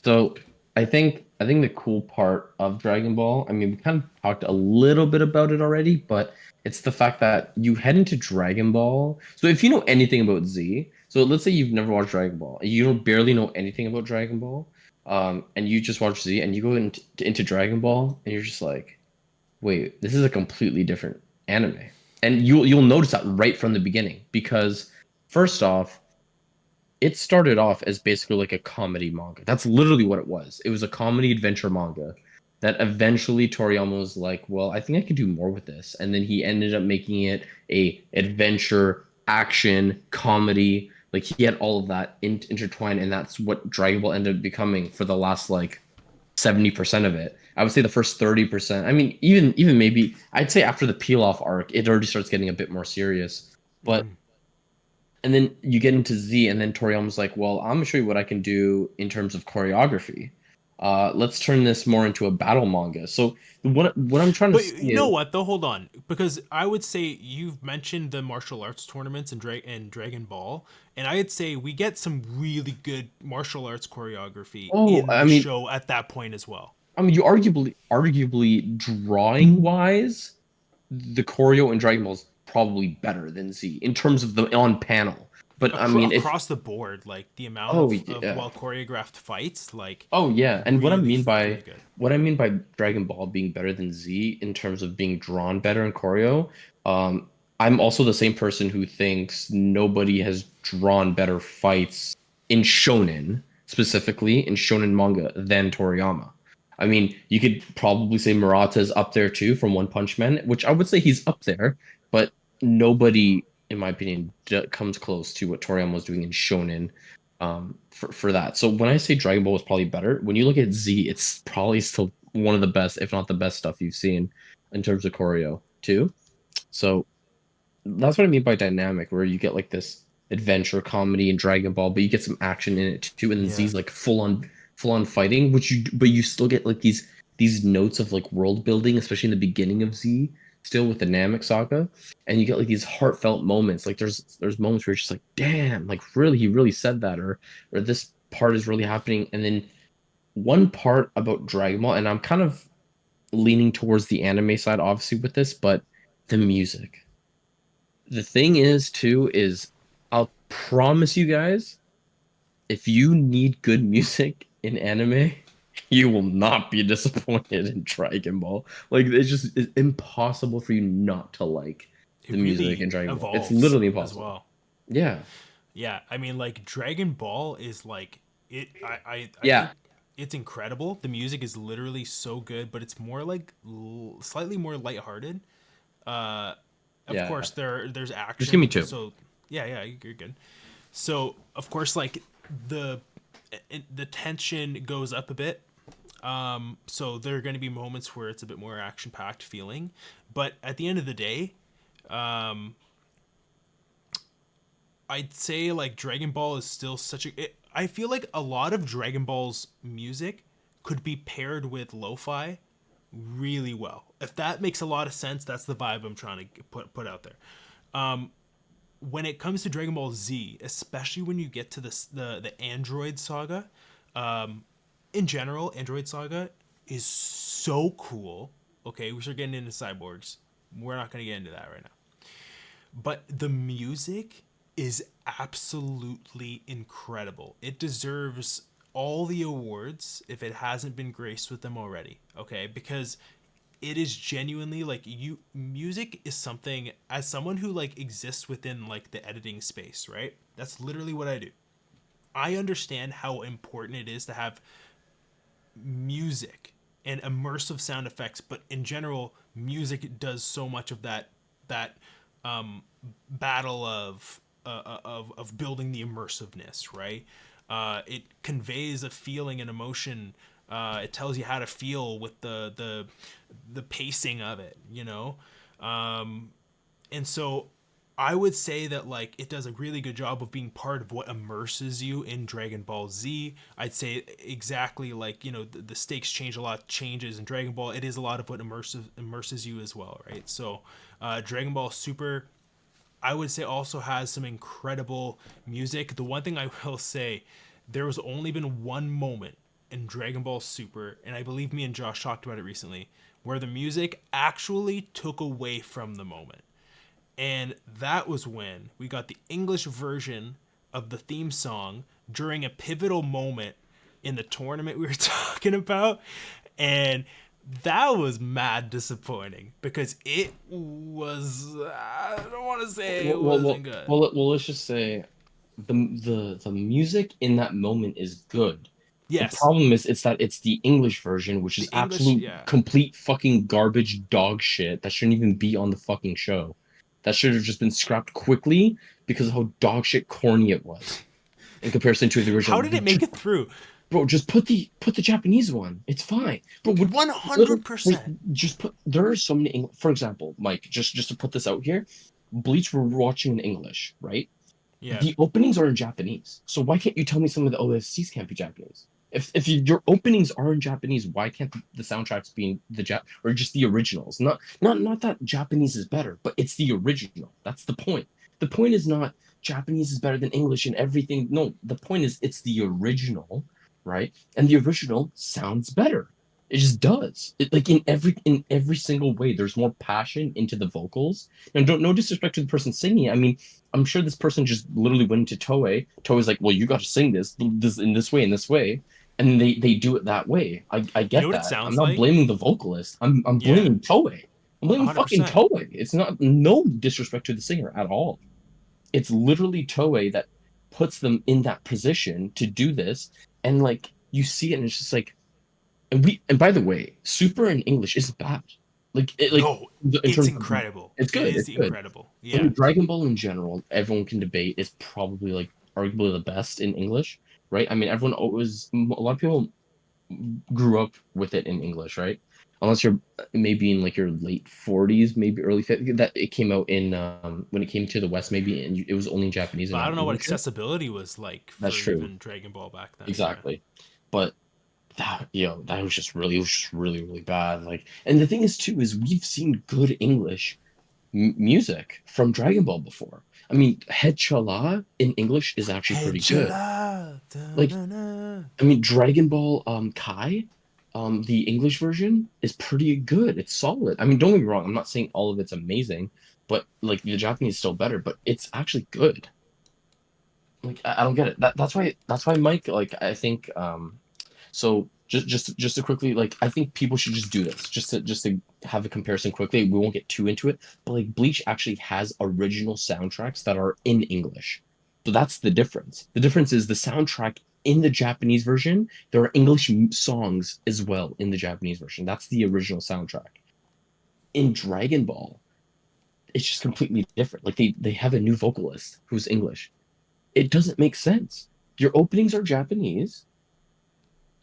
So I think the cool part of Dragon Ball, I mean, we kind of talked a little bit about it already, but it's the fact that you head into Dragon Ball. So if you know anything about Z, so let's say you've never watched Dragon Ball, and you don't barely know anything about Dragon Ball, and you just watch Z, and you go into Dragon Ball, and you're just like, wait, this is a completely different anime. And you'll notice that right from the beginning because first off, it started off as basically like a comedy manga. That's literally what it was. It was a comedy adventure manga that eventually Toriyama was like, "Well, I think I could do more with this." And then he ended up making it a adventure, action, comedy. Like he had all of that intertwined, and that's what Dragon Ball ended up becoming for the last like 70% of it. I would say the first 30%. I mean, even maybe I'd say after the peel off arc, it already starts getting a bit more serious. But Mm. and then you get into Z, and then Toriyama's like, "Well, I'm gonna show you what I can do in terms of choreography. Let's turn this more into a battle manga." So what I'm trying to But say you know is, what though? Hold on, because I would say you've mentioned the martial arts tournaments and Dragon Ball, and I'd say we get some really good martial arts choreography oh, in the show at that point as well. you arguably drawing wise, the choreo in Dragon Ball is probably better than Z in terms of the on panel. But I mean, if Across the board, like the amount oh of yeah, well choreographed fights, like oh yeah, and really really good. what I mean by Dragon Ball being better than Z in terms of being drawn better in choreo, I'm also the same person who thinks nobody has drawn better fights in shonen, specifically in shonen manga, than Toriyama. I mean, you could probably say Murata's up there too from One Punch Man, which I would say he's up there, but nobody, in my opinion, comes close to what Toriyama was doing in shonen for that. So when I say Dragon Ball was probably better, when you look at Z, it's probably still one of the best, if not the best stuff you've seen in terms of choreo too. So that's what I mean by dynamic, where you get like this adventure comedy in Dragon Ball, but you get some action in it too, and then Yeah. Z's like full on fighting, but you still get like these notes of like world building, especially in the beginning of Z, still with the Namek saga, and you get like these heartfelt moments. Like there's moments where you're just like, damn, like really he really said that, or this part is really happening. And then one part about Dragon Ball, and I'm kind of leaning towards the anime side, obviously with this, but the music. The thing is too is I'll promise you guys, if you need good music in anime, you will not be disappointed in Dragon Ball. Like it's impossible for you not to like It the music really in Dragon Ball. It's evolves literally as impossible. well. Yeah. Yeah, I mean, like Dragon Ball is like it. I Yeah. think it's incredible. The music is literally so good, but it's more like slightly more lighthearted. Uh, of Yeah. course there's action. Just give me two. So yeah, you're good. So of course, like the the tension goes up a bit. So there are going to be moments where it's a bit more action packed feeling, but at the end of the day, I'd say like Dragon Ball is still such a. I feel like a lot of Dragon Ball's music could be paired with lo-fi really well. If that makes a lot of sense, that's the vibe I'm trying to put out there. When it comes to Dragon Ball Z, especially when you get to the Android Saga, in general, Android Saga is so cool. Okay, we start getting into cyborgs. We're not going to get into that right now. But the music is absolutely incredible. It deserves all the awards if it hasn't been graced with them already. Okay, because it is genuinely like music is something, as someone who like exists within like the editing space, right? That's literally what I do. I understand how important it is to have music and immersive sound effects, but in general, music does so much of that battle of building the immersiveness, right? It conveys a feeling and emotion. It tells you how to feel with the pacing of it, you know? And so I would say that like it does a really good job of being part of what immerses you in Dragon Ball Z. I'd say exactly like, you know, the stakes change, a lot changes in Dragon Ball. It is a lot of what immerses you as well, right? So Dragon Ball Super, I would say, also has some incredible music. The one thing I will say, there has only been one moment in Dragon Ball Super, and I believe me and Josh talked about it recently, where the music actually took away from the moment. And that was when we got the English version of the theme song during a pivotal moment in the tournament we were talking about. And that was mad disappointing because it was, I don't want to say it wasn't good. Well, let's just say the music in that moment is good. Yes. The problem is it's the English version, which is The English, absolute yeah. complete fucking garbage dog shit that shouldn't even be on the fucking show. That should have just been scrapped quickly because of how dog shit corny it was in comparison to the original. How did it make it through? Bro, just put the Japanese one. It's fine. Bro, 100%. Just put. There are so many. For example, Mike, just to put this out here, Bleach we're watching in English, right? Yeah. The openings are in Japanese. So why can't you tell me some of the OSTs can't be Japanese? If your openings are in Japanese, why can't the soundtracks be in the or just the originals? Not that Japanese is better, but it's the original. That's the point. The point is not Japanese is better than English and everything. No, the point is it's the original, right? And the original sounds better. It just does. It, like in every single way, there's more passion into the vocals. And no disrespect to the person singing. I mean, I'm sure this person just literally went into Toei. Toei's like, well, you got to sing this in this way, and they do it that way. I get You know what that. it sounds I'm not like? blaming the vocalist. I'm blaming Toei. I'm blaming fucking 100%. Toei. It's not no disrespect to the singer at all. It's literally Toei that puts them in that position to do this, and like you see it, and it's just like, and by the way, Super in English isn't bad. No, in it's terms of- incredible. it's good. It is It's good. incredible. I Yeah. mean, Dragon Ball in general, everyone can debate is probably like arguably the best in English, right? I mean, everyone always, a lot of people grew up with it in English, right? Unless you're maybe in like your late 40s, maybe early 50s, that it came out in when it came to the West, maybe, and it was only in Japanese. But and I don't know what English. accessibility was like for That's true. even Dragon Ball back then. Exactly, but that was just really bad. Like, and the thing is too is we've seen good English music from Dragon Ball before. I mean, Head Chala in English is actually pretty good. Like, I mean, Dragon Ball Kai, the English version is pretty good. It's solid. I mean, don't get me wrong. I'm not saying all of it's amazing, but like the Japanese is still better. But it's actually good. Like, I don't get it. That's why Mike. Like, I think. So just to quickly, like, I think people should just do this just to have a comparison quickly. We won't get too into it, but like Bleach actually has original soundtracks that are in English. So that's the difference. The difference is the soundtrack in the Japanese version, there are English songs as well in the Japanese version. That's the original soundtrack. In Dragon Ball, it's just completely different. Like they have a new vocalist who's English. It doesn't make sense. Your openings are Japanese,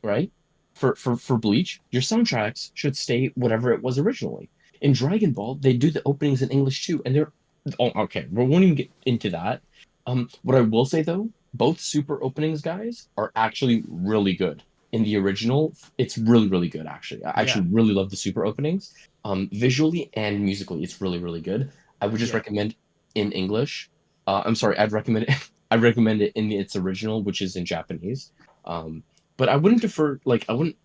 right? For Bleach, your soundtracks should stay whatever it was originally. In Dragon Ball, they do the openings in English too, and they're oh okay. We won't even get into that. What I will say though, both super openings guys are actually really good. In the original, it's really really good actually. I actually really love the super openings. Visually and musically, it's really really good. I would just recommend in English. I'm sorry, I'd recommend it. I recommend it in its original, which is in Japanese. But I wouldn't defer like I wouldn't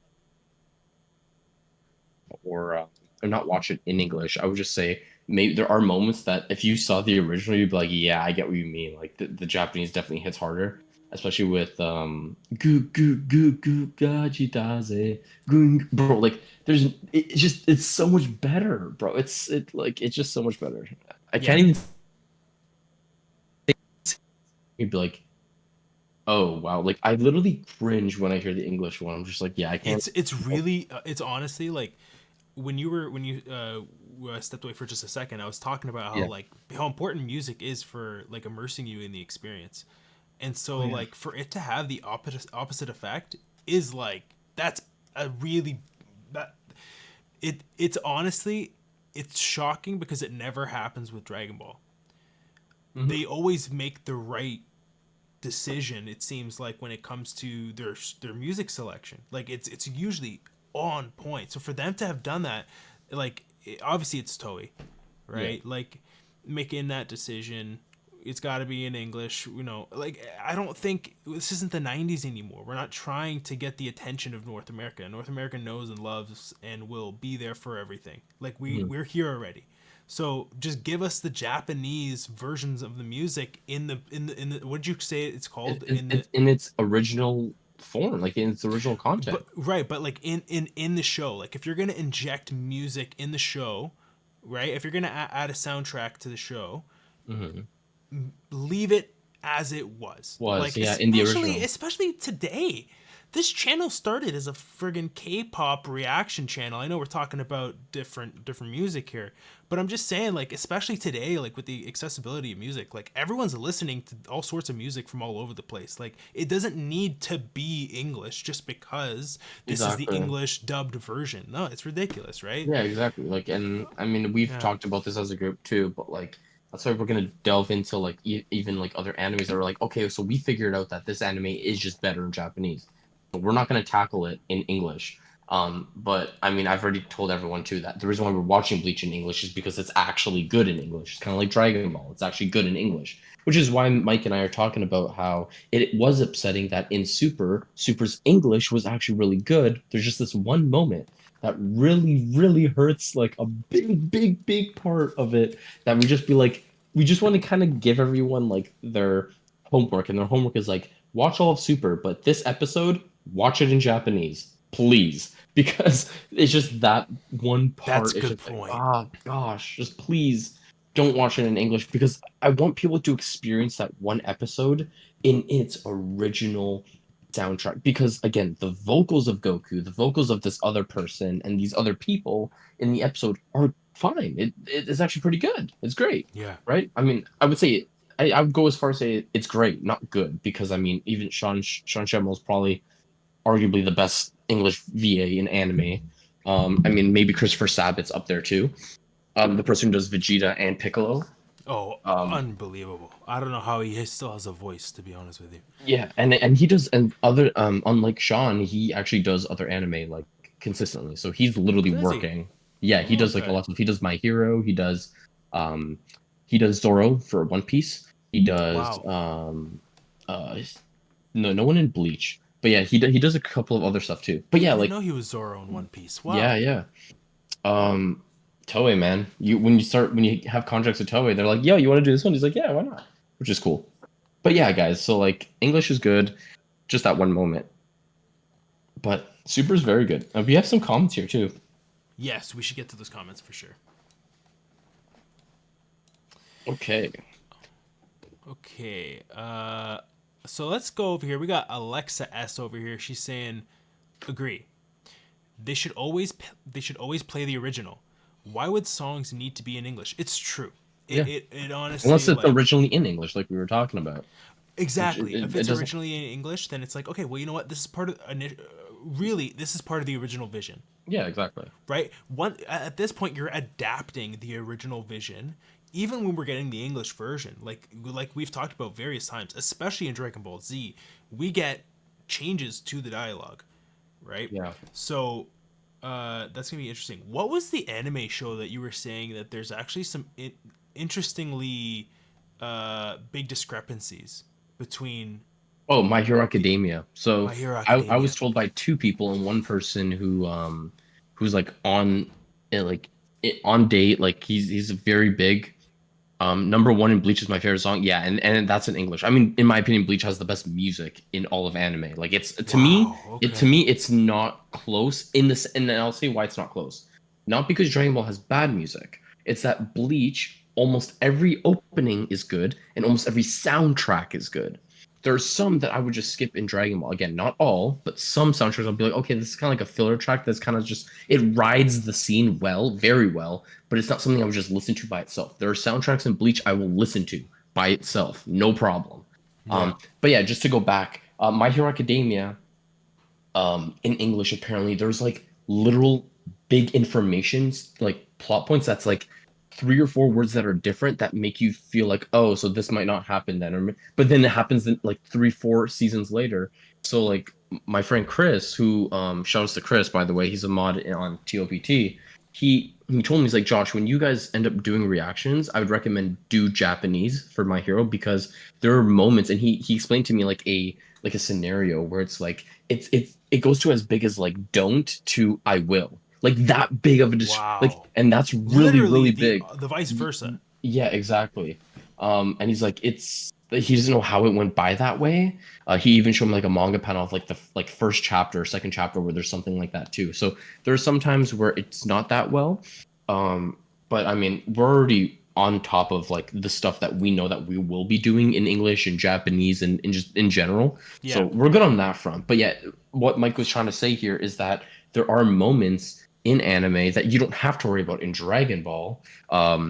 or not watch it in English. I would just say maybe there are moments that if you saw the original, you'd be like, yeah, I get what you mean. Like the Japanese definitely hits harder, especially with goo goo goo goo gaji daze goong bro. Like it's so much better, bro. It's just so much better. I can't even. You'd be like, oh wow, like I literally cringe when I hear the English one. I'm just like, yeah, I can't. It's really it's honestly like when you stepped away for just a second, I was talking about how Yeah. like how important music is for like immersing you in the experience, and so like for it to have the opposite effect is like that's a really that it's honestly it's shocking because it never happens with Dragon Ball. They always make the right decision, it seems like, when it comes to their music selection. Like it's usually on point. So for them to have done that, like obviously it's Toei, right? Like making that decision, it's got to be in English, you know. Like I don't think this isn't the 90s anymore. We're not trying to get the attention of North America. North America knows and loves and will be there for everything. Like we're here already. So just give us the Japanese versions of the music in the what did you say it's called It's in its original form, like in its original content. but right, but like in the show, like if you're gonna inject music in the show, right? If you're gonna add a soundtrack to the show, leave it as it was. Like Yeah, in the original. especially today. This channel started as a friggin' K-pop reaction channel. I know we're talking about different music here, but I'm just saying, like, especially today, like with the accessibility of music, like everyone's listening to all sorts of music from all over the place. Like, it doesn't need to be English just because this is the English dubbed version. No, it's ridiculous, right? Yeah, exactly. Like, and I mean, we've talked about this as a group too, but like, that's why we're gonna delve into like even like other animes that are like, okay, so we figured out that this anime is just better in Japanese. But we're not gonna tackle it in English. But I mean, I've already told everyone too that the reason why we're watching Bleach in English is because it's actually good in English. It's kind of like Dragon Ball. It's actually good in English, which is why Mike and I are talking about how it was upsetting that in Super's English was actually really good. There's just this one moment that really, really hurts, like a big, big, big part of it that we just want to kind of give everyone like their homework, and their homework is like watch all of Super, but this episode, watch it in Japanese, please, because it's just that one part. That's a it's good just point. like, oh gosh, just please don't watch it in English because I want people to experience that one episode in its original soundtrack. Because again, the vocals of Goku, the vocals of this other person, and these other people in the episode are fine. It is actually pretty good. It's great. Yeah. Right? I mean, I would say I would go as far as say it's great, not good, because I mean, even Sean Schimmel is probably arguably the best English VA in anime. I mean, maybe Christopher Sabat's up there too. The person who does Vegeta and Piccolo. Oh, unbelievable! I don't know how he still has a voice, to be honest with you. Yeah, and he does, and other unlike Sean, he actually does other anime like consistently. So he's literally Does he? working. Yeah, he does like a Okay. lot of. He does My Hero. He does Zoro for One Piece. He does no one in Bleach. But yeah, he does a couple of other stuff too. But yeah, I didn't like know he was Zoro in One Piece. Wow. yeah. Toei, man. When you have contracts with Toei, they're like, yo, you want to do this one? He's like, yeah, why not? Which is cool. But yeah, guys, so like English is good, just that one moment. But Super is very good. We have some comments here too. Yes, we should get to those comments for sure. Okay. Okay. So let's go over here. We got Alexa S over here. She's saying, agree. They should always play the original. Why would songs need to be in English? It's true. Yeah. It honestly, Unless it's like, originally in English, like we were talking about. Which exactly. If it it's doesn't. originally in English, then it's like, okay, well, you know what? This is part of really, this is part of the original vision, Yeah, exactly. right? One at this point, you're adapting the original vision. Even when we're getting the English version, like we've talked about various times, especially in Dragon Ball Z, we get changes to the dialogue, right? Yeah. So that's gonna be interesting. What was the anime show that you were saying that there's actually some interestingly big discrepancies between Oh, My Hero Academia. So My Hero I Academia? was told by two people and one person who's like on like on date, like he's very big. Number one in Bleach is my favorite song. Yeah, and that's in English. I mean, in my opinion, Bleach has the best music in all of anime. Like it's Wow. to Okay. me it's not close in this, and I'll say why it's not close. Not because Dragon Ball has bad music. It's that Bleach, almost every opening is good, and almost every soundtrack is good. There are some that I would just skip in Dragon Ball. Again, not all, but some soundtracks I'll be like, okay, this is kind of like a filler track that's kind of just it rides the scene well, very well, but it's not something I would just listen to by itself. There are soundtracks in Bleach I will listen to by itself, no problem. Yeah. But yeah, just to go back, My Hero Academia, in English apparently there's like literal big informations, like plot points that's like three or four words that are different that make you feel like, oh, so this might not happen then, or but then it happens in like 3, 4 seasons later. So like my friend Chris, who shout outs to Chris by the way, he's a mod on TOPT. He told me, he's like, Josh, when you guys end up doing reactions, I would recommend do Japanese for My Hero because there are moments, and he explained to me like a scenario where it's like it goes to as big as like don't to I will, like that big of a like, Wow. and that's really Literally really big. the vice versa. Yeah, exactly. And he's like, he doesn't know how it went by that way. He even showed me like a manga panel of like the like first chapter, second chapter where there's something like that too. So there are some times where it's not that well. Um, but I mean, we're already on top of like the stuff that we know that we will be doing in English and Japanese and just in general. So Yeah. we're good on that front. But yeah, what Mike was trying to say here is that there are moments in anime that you don't have to worry about in Dragon Ball,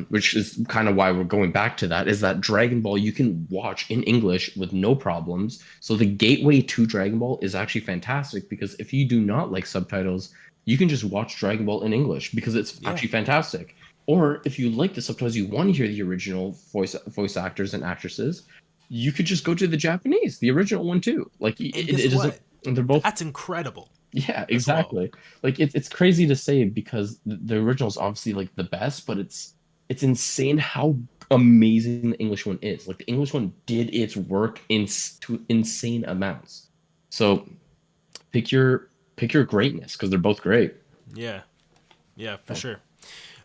which is kind of why we're going back to that, is that Dragon Ball you can watch in English with no problems. So the gateway to Dragon Ball is actually fantastic because if you do not like subtitles, you can just watch Dragon Ball in English because it's Yeah. actually fantastic. Or if you like the subtitles, you want to hear the original voice actors and actresses, you could just go to the Japanese, the original one too. Like And guess it is what? they're both. That's incredible Yeah, as well. exactly. Like it's crazy to say because the original is obviously like the best, but it's insane how amazing the English one is. Like the English one did its work to insane amounts. So pick your greatness because they're both great. Yeah. Yeah, for sure.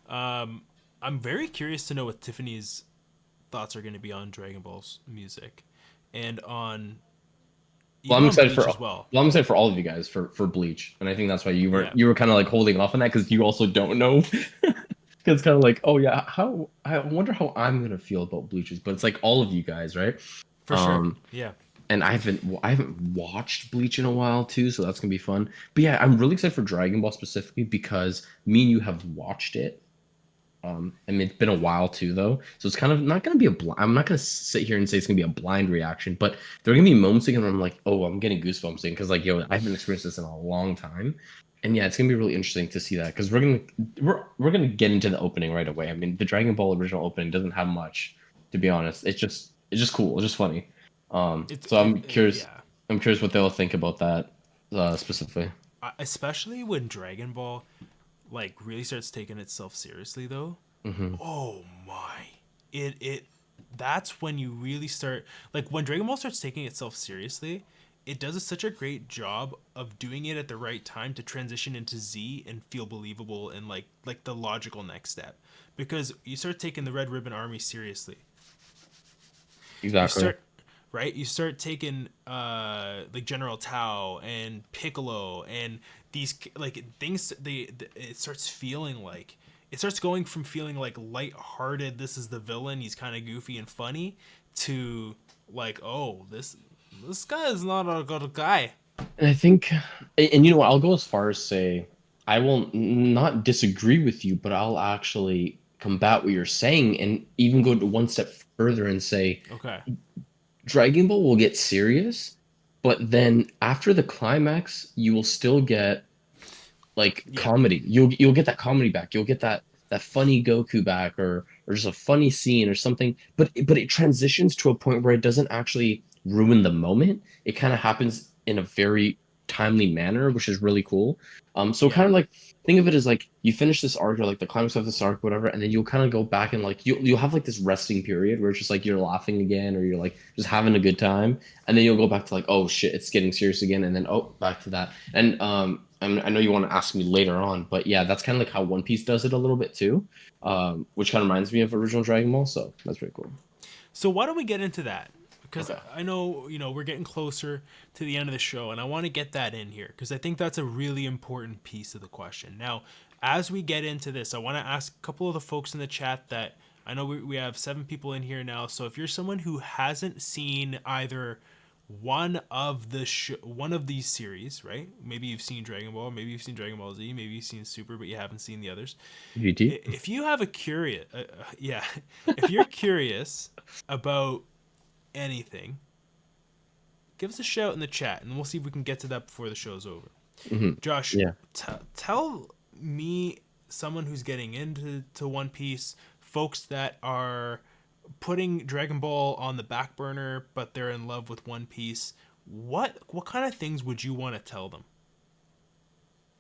I'm very curious to know what Tiffany's thoughts are going to be on Dragon Ball's music and on Well, even I'm on excited Bleach for as well. I'm excited for all of you guys for Bleach, and I think that's why Yeah. you were kind of like holding off on that because you also don't know. Because it's kind of like, oh yeah, how I wonder how I'm gonna feel about Bleachers, but it's like all of you guys, right? For sure. Yeah. And I haven't watched Bleach in a while too, so that's gonna be fun. But yeah, I'm really excited for Dragon Ball specifically because me and you have watched it. I mean, it's been a while too, though, so it's kind of not gonna be I'm not gonna sit here and say it's gonna be a blind reaction, but there are gonna be moments again where I'm like, oh, I'm getting goosebumps because like, yo, I haven't experienced this in a long time, and yeah, it's gonna be really interesting to see that because we're gonna get into the opening right away. I mean, the Dragon Ball original opening doesn't have much, to be honest. It's just cool. It's just funny. So Yeah. I'm curious what they'll think about that specifically. Especially when Dragon Ball like really starts taking itself seriously though. Hmm. Oh my. It that's when you really start, like when Dragon Ball starts taking itself seriously, it does such a great job of doing it at the right time to transition into Z and feel believable and like the logical next step. Because you start taking the Red Ribbon Army seriously. You Exactly. start right, you start taking like General Tao and Piccolo and these like things it starts feeling like, it starts going from feeling like light-hearted, this is the villain, he's kind of goofy and funny, to like, oh, this guy is not a good guy. And I think, and you know what, I'll go as far as say, I will not disagree with you, but I'll actually combat what you're saying and even go to one step further and say Okay. Dragon Ball will get serious, but then after the climax, you will still get like Yeah. comedy. You'll get that comedy back. You'll get that funny Goku back, or just a funny scene or something. But it transitions to a point where it doesn't actually ruin the moment. It kind of happens in a very timely manner, which is really cool. So Yeah. kind of like think of it as like you finish this arc or like the climax of this arc, whatever, and then you'll kind of go back and like you'll have like this resting period where it's just like you're laughing again or you're like just having a good time, and then you'll go back to like, oh shit, it's getting serious again, and then oh, back to that. And I know you want to ask me later on, but yeah, that's kind of like how One Piece does it a little bit too, which kind of reminds me of original Dragon Ball. So that's pretty cool. So why don't we get into that? Because Okay. I know, we're getting closer to the end of the show, and I want to get that in here because I think that's a really important piece of the question. Now, as we get into this, I want to ask a couple of the folks in the chat that I know we have 7 people in here now. So if you're someone who hasn't seen either one of these series, right? Maybe you've seen Dragon Ball, maybe you've seen Dragon Ball Z, maybe you've seen Super, but you haven't seen the others. GT. If you have a curious, yeah, if you're curious about anything, give us a shout in the chat, and we'll see if we can get to that before the show's over. Josh, Yeah. tell me, someone who's getting into One Piece, folks that are putting Dragon Ball on the back burner, but they're in love with One Piece. What kind of things would you want to tell them?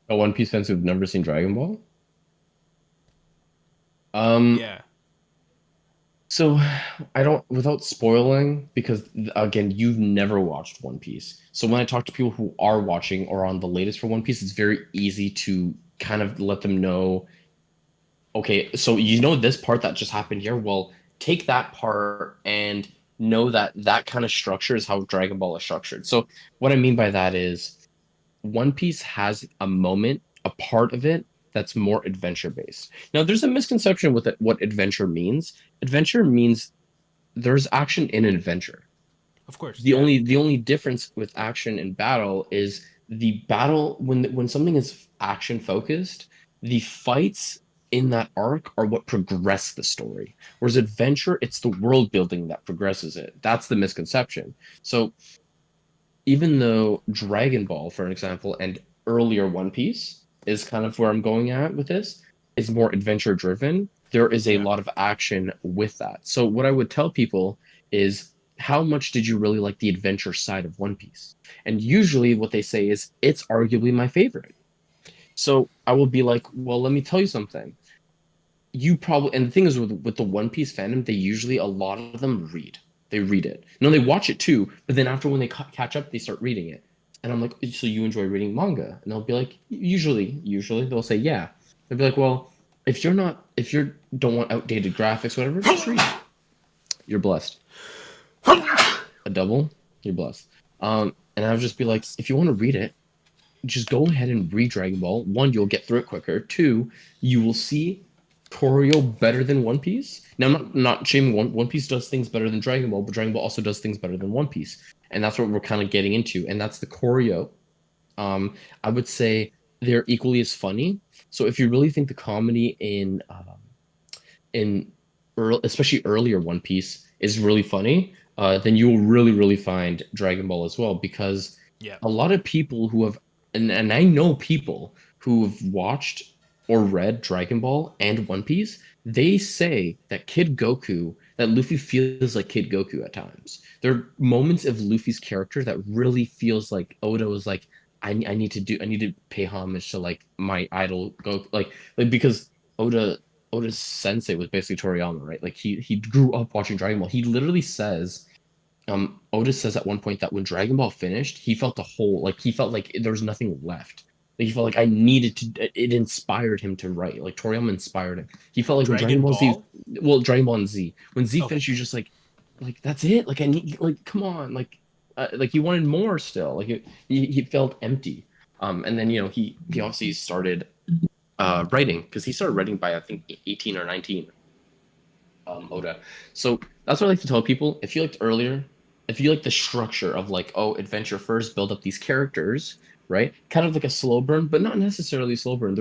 A One Piece fans who've never seen Dragon Ball. Um, Yeah, So I don't, without spoiling, because again, you've never watched One Piece. So when I talk to people who are watching or on the latest for One Piece, it's very easy to kind of let them know, okay, so you know this part that just happened here. Well, take that part and know that that kind of structure is how Dragon Ball is structured. So what I mean by that is One Piece has a moment, a part of it that's more adventure based. Now, there's a misconception with it, what adventure means. Adventure means there's action in adventure. of course. The only difference with action and battle is the battle when something is action focused, the fights in that arc are what progress the story. Whereas adventure, it's the world building that progresses it. That's the misconception. So even though Dragon Ball, for an example, and earlier One Piece is kind of where I'm going at with this, is more adventure driven. There is a Yeah. lot of action with that. So what I would tell people is how much did you really like the adventure side of One Piece? And usually what they say is it's arguably my favorite. So I will be like, well, let me tell you something. You probably, and the thing is with the One Piece fandom, they usually, a lot of them read. They read it. No, they watch it too, but then after when they catch up, they start reading it. And I'm like, so you enjoy reading manga? And they'll be like, usually they'll say, yeah. They'll be like, well, if you don't want outdated graphics, whatever, just read it. You're blessed. A double, you're blessed. And I would just be like, if you want to read it, just go ahead and read Dragon Ball. One, you'll get through it quicker. Two, you will see choreo better than One Piece. Now, I'm not shaming One Piece does things better than Dragon Ball, but Dragon Ball also does things better than One Piece, and that's what we're kind of getting into, and that's the choreo. I would say they're equally as funny. So if you really think the comedy in especially earlier One Piece is really funny, then you will really find Dragon Ball as well, because Yeah. a lot of people who have and I know people who have watched or read Dragon Ball and One Piece, they say that that Luffy feels like Kid Goku at times. There are moments of Luffy's character that really feels like Oda was like, I need to pay homage to like my idol Goku, like because Oda's sensei was basically Toriyama, right? Like he grew up watching Dragon Ball. He literally says, Oda says at one point that when Dragon Ball finished, he felt he felt like there was nothing left. Like he felt like it inspired him to write. Like Toriyama inspired him. He felt like when Dragon Dragon Ball Z, Ball? well, Dragon Ball and Z, when Z Okay. finished, you're just like that's it. Like I need, like come on, like he wanted more still. Like he felt empty. And then he obviously started writing, because he started writing by I think 18 or 19. Oda. So that's what I like to tell people. If you liked the structure of like, oh, adventure first, build up these characters, right? Kind of like a slow burn, but not necessarily a slow burn.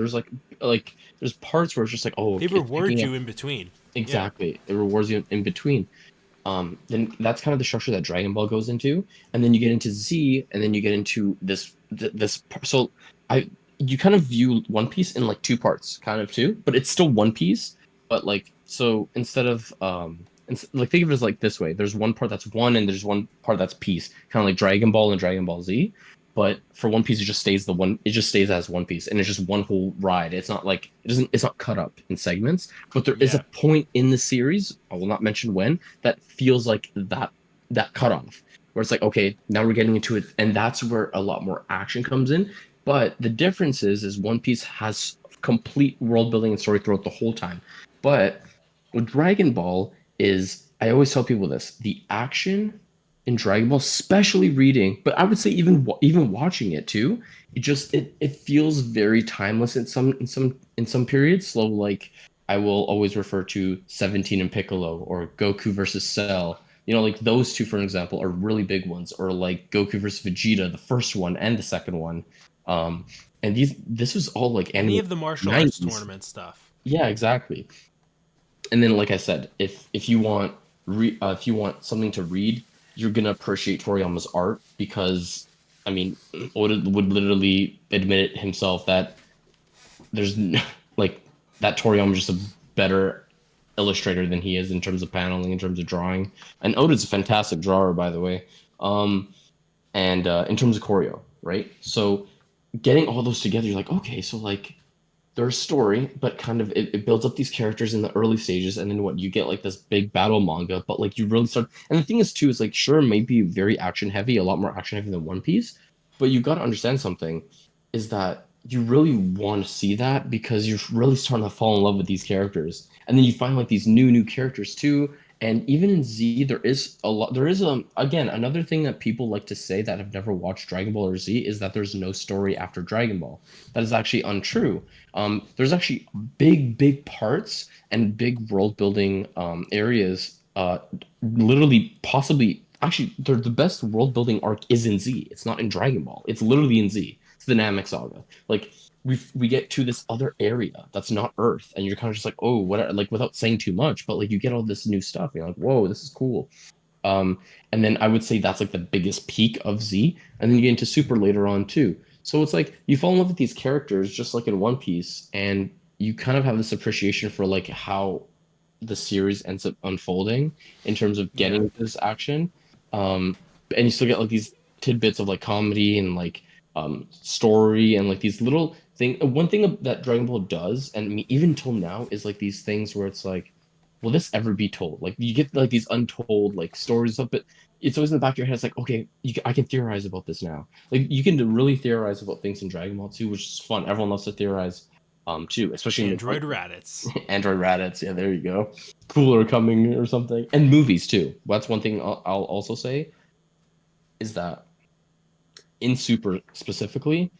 Like there's parts where it's just like, oh, They it's reward picking up. you in between. Yeah. Exactly. It rewards you in between. Then that's kind of the structure that Dragon Ball goes into, and then you get into Z, and then you get into So I you kind of view One Piece in like two parts, kind of too, but it's still One Piece. But like so instead of like think of it as like this way: there's one part that's one, and there's one part that's Piece, kind of like Dragon Ball and Dragon Ball Z. But for One Piece, it just stays the one. It just stays as One Piece, and it's just one whole ride. It's not like it doesn't. It's not cut up in segments. But there is a Yeah. point in the series. I will not mention when. That feels like that cutoff, where it's like, okay, now we're getting into it, and that's where a lot more action comes in. But the difference is One Piece has complete world building and story throughout the whole time. But with Dragon Ball is, I always tell people this: the action in Dragon Ball, especially reading, but I would say even watching it too, it feels very timeless in some periods. So like I will always refer to 17 and Piccolo or Goku versus Cell. Like those two, for example, are really big ones, or like Goku versus Vegeta, the first one and the second one. Um, and this was all like Any anime of the martial arts 90s. tournament stuff. Yeah, exactly. And then, like I said, if you want something to read, you're gonna appreciate Toriyama's art because, I mean, Oda would literally admit it himself that like that Toriyama's just a better illustrator than he is in terms of paneling, in terms of drawing. And Oda's a fantastic drawer, by the way. And in terms of choreo, right? So getting all those together, you're like, okay, so like there's story, but kind of it builds up these characters in the early stages, and then what you get like this big battle manga, but like you really start. And the thing is too is like sure, maybe very action heavy, a lot more action heavy than One Piece, but you got to understand something, is that you really want to see that because you're really starting to fall in love with these characters, and then you find like these new characters too. And even in Z, there is a lot. There is again another thing that people like to say that have never watched Dragon Ball or Z is that there's no story after Dragon Ball. That is actually untrue. There's actually big parts and big world building areas. Literally, possibly, actually, the best world building arc is in Z. It's not in Dragon Ball. It's literally in Z. It's the Namek Saga. Like we get to this other area that's not Earth, and you're kind of just like, oh, what? Like without saying too much, but like you get all this new stuff. And you're like, whoa, this is cool. And then I would say that's like the biggest peak of Z, and then you get into Super later on too. So it's like you fall in love with these characters just like in One Piece, and you kind of have this appreciation for like how the series ends up unfolding in terms of Yeah. getting this action. And you still get like these tidbits of like comedy and like story and like these little thing. One thing that Dragon Ball does, and even till now, is like these things where it's like, will this ever be told? Like you get like these untold like stories of it. It's always in the back of your head. It's like, okay, I can theorize about this now. Like you can really theorize about things in Dragon Ball too, which is fun. Everyone loves to theorize, too, especially Android in Raditz. Android Raditz. Yeah, there you go. Cooler coming or something. And movies too. That's one thing I'll also say is that in Super specifically,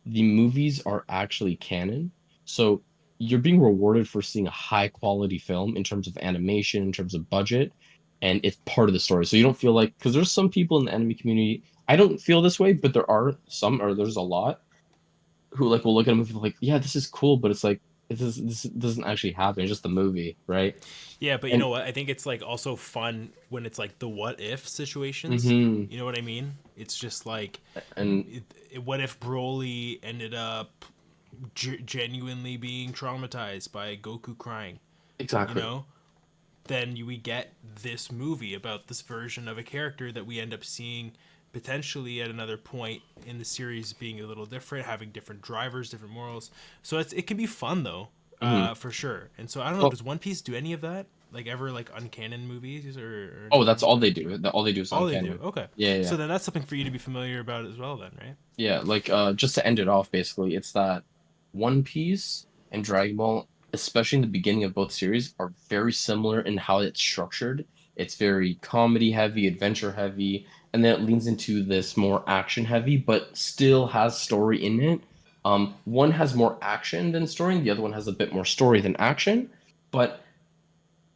the movies are actually canon. So you're being rewarded for seeing a high quality film in terms of animation, in terms of budget, and it's part of the story. So you don't feel like, because there's some people in the anime community, I don't feel this way, but there are some, or there's a lot, who like will look at a movie like, yeah, this is cool, but it's like this doesn't actually happen. It's just the movie, right? Yeah, but you And know what? I think it's like also fun when it's like the what if situations. mhm, You know what I mean? It's just like, and what if Broly ended up genuinely being traumatized by Goku crying? You exactly. know? Then we get this movie about this version of a character that we end up seeing potentially at another point in the series being a little different, having different drivers, different morals. So it can be fun though, Mhm. for sure. And so I don't know, Well, does One Piece do any of that? Like ever like uncanon movies or oh, that's anything? all they do. All they do is All they do. uncanon. Okay. Yeah, yeah, So yeah. then that's something for you to be familiar about as well then, right? Yeah, like just to end it off, basically, it's that One Piece and Dragon Ball, especially in the beginning of both series, are very similar in how it's structured. It's very comedy heavy, adventure heavy, and then it leans into this more action heavy, but still has story in it. One has more action than story, and the other one has a bit more story than action. But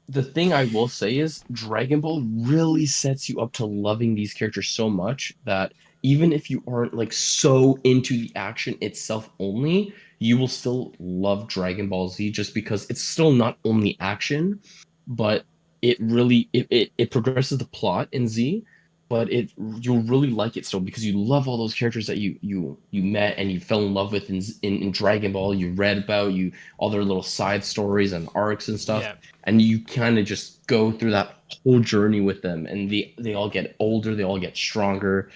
the thing I will say is Dragon Ball really sets you up to loving these characters so much that even if you aren't like so into the action itself only, you will still love Dragon Ball Z just because it's still not only action, but it really it progresses the plot in Z, but you'll really like it still because you love all those characters that you met and you fell in love with in Dragon Ball. You read about you all their little side stories and arcs and stuff, Yeah. and you kind of just go through that whole journey with them, and they all get older, they all get stronger,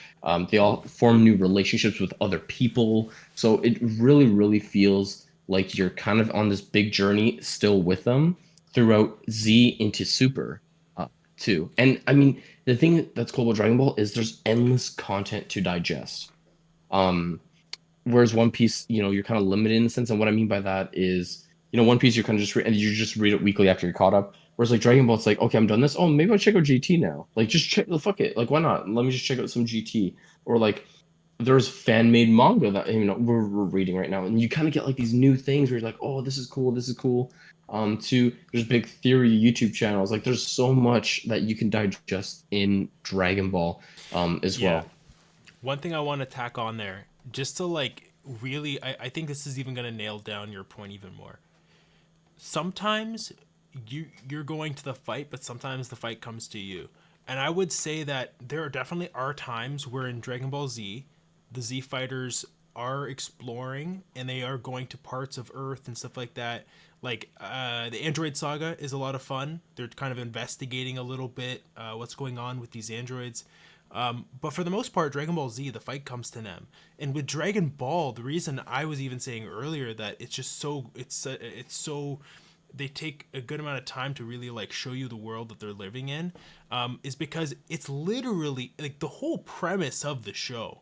they all form new relationships with other people. So it really, really feels like you're kind of on this big journey still with them throughout Z into Super, too. And I mean, the thing that's cool about Dragon Ball is there's endless content to digest. Um, Whereas One Piece, you're kind of limited in a sense. And what I mean by that is, One Piece, you're kind of and you just read it weekly after you're caught up. Whereas like Dragon Ball, it's like, okay, I'm done this. Oh, maybe I'll check out GT now. Like, just check the fuck it. Like, why not? Let me just check out some GT. Or like, there's fan made manga that we're reading right now, and you kind of get like these new things where you're like, oh, this is cool, this is cool. There's big theory YouTube channels. Like, there's so much that you can digest in Dragon Ball, as Yeah. well. One thing I want to tack on there, just to like really, I think this is even going to nail down your point even more. Sometimes you're going to the fight, but sometimes the fight comes to you. And I would say that there definitely are times where in Dragon Ball Z, the Z fighters are exploring and they are going to parts of Earth and stuff like that. Like the Android Saga is a lot of fun. They're kind of investigating a little bit what's going on with these androids. But for the most part, Dragon Ball Z, the fight comes to them. And with Dragon Ball, the reason I was even saying earlier that it's just so it's so they take a good amount of time to really like show you the world that they're living in, is because it's literally like the whole premise of the show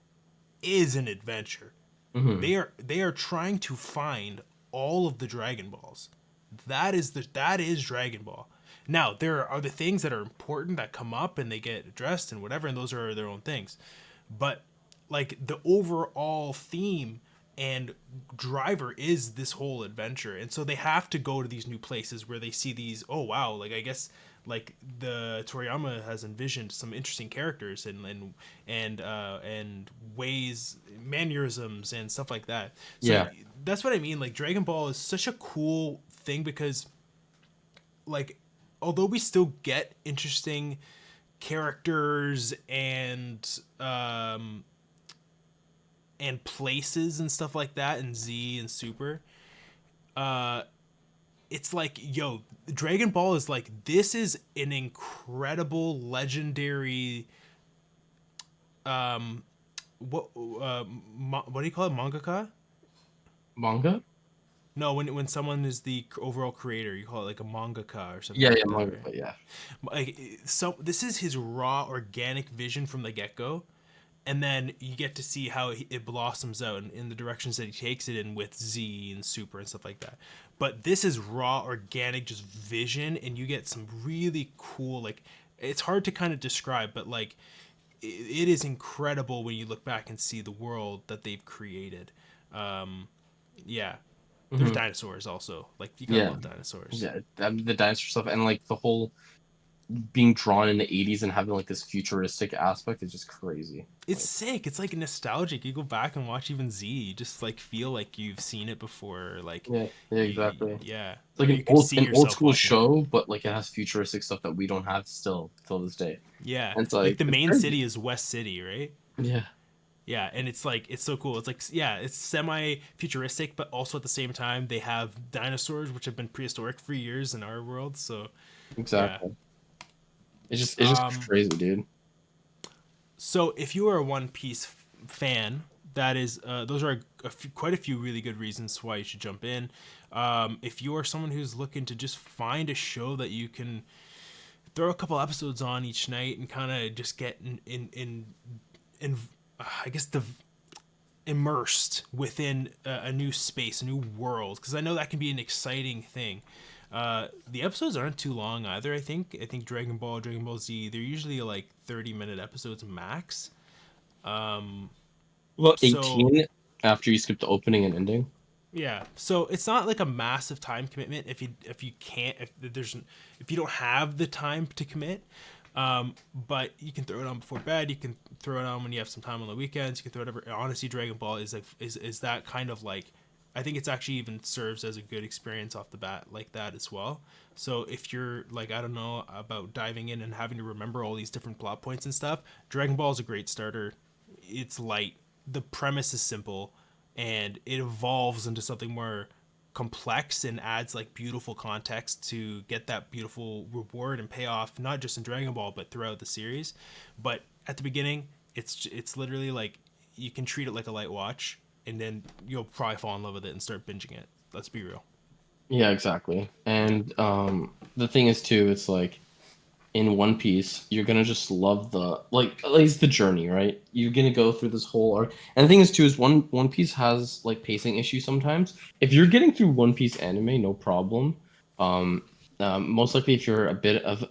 is an adventure. Mhm. They are trying to find all of the Dragon Balls. That is Dragon Ball. Now there are the things that are important that come up and they get addressed and whatever, and those are their own things. But like the overall theme and driver is this whole adventure, and so they have to go to these new places where they see these. Oh wow! Like I guess like the Toriyama has envisioned some interesting characters and ways, mannerisms and stuff like that. So Yeah. that's what I mean. Like Dragon Ball is such a cool thing because like although we still get interesting characters and places and stuff like that in Z and Super, it's like, yo, Dragon Ball is like, this is an incredible legendary what do you call it, mangaka? Manga? No, when someone is the overall creator, you call it like a mangaka or something Yeah, like yeah, that, manga, right? but yeah. Like, so this is his raw organic vision from the get-go, and then you get to see how it blossoms out in the directions that he takes it in with Z and Super and stuff like that. But this is raw organic just vision, and you get some really cool, like, it's hard to kind of describe, but like it is incredible when you look back and see the world that they've created. Yeah, there's Mhm. dinosaurs also, like you gotta Yeah. love dinosaurs. Yeah, the dinosaur stuff and like the whole being drawn in the 80s and having like this futuristic aspect is just crazy. It's sick. It's like nostalgic. You go back and watch even Z, you just like feel like you've seen it before. Like, Yeah, yeah, exactly. yeah, It's like or an you could see old yourself school watching it. show, but like it has futuristic stuff that we don't have still till this day. Yeah, And it's like like the it's main very city is West City, right? yeah. Yeah, and it's like it's so cool. It's like yeah, it's semi futuristic, but also at the same time they have dinosaurs which have been prehistoric for years in our world. So yeah. Exactly. It's just crazy, dude. So if you are a One Piece fan, that is those are quite a few really good reasons why you should jump in. If you are someone who's looking to just find a show that you can throw a couple episodes on each night and kind of just get in I guess the immersed within a new space, a new world, because I know that can be an exciting thing. The episodes aren't too long either. I think Dragon Ball, Dragon Ball Z, they're usually like 30-minute episodes max. Well, So 18 after you skip the opening and ending. yeah, so it's not like a massive time commitment if you can't if you don't have the time to commit. But you can throw it on before bed. You can throw it on when you have some time on the weekends. You can throw it over. Honestly, Dragon Ball is like is that kind of like, I think it's actually even serves as a good experience off the bat like that as well. So if you're like, I don't know about diving in and having to remember all these different plot points and stuff, Dragon Ball is a great starter. It's light. The premise is simple, and it evolves into something more complex and adds like beautiful context to get that beautiful reward and payoff, not just in Dragon Ball but throughout the series. But at the beginning, it's literally like you can treat it like a light watch, and then you'll probably fall in love with it and start binging it. Let's be real. Yeah, exactly. And the thing is too, it's like in One Piece, you're gonna just love the like at least the journey, right? You're gonna go through this whole arc. And the thing is too is One Piece has like pacing issues sometimes. If you're getting through One Piece anime, no problem. Most likely if you're a bit of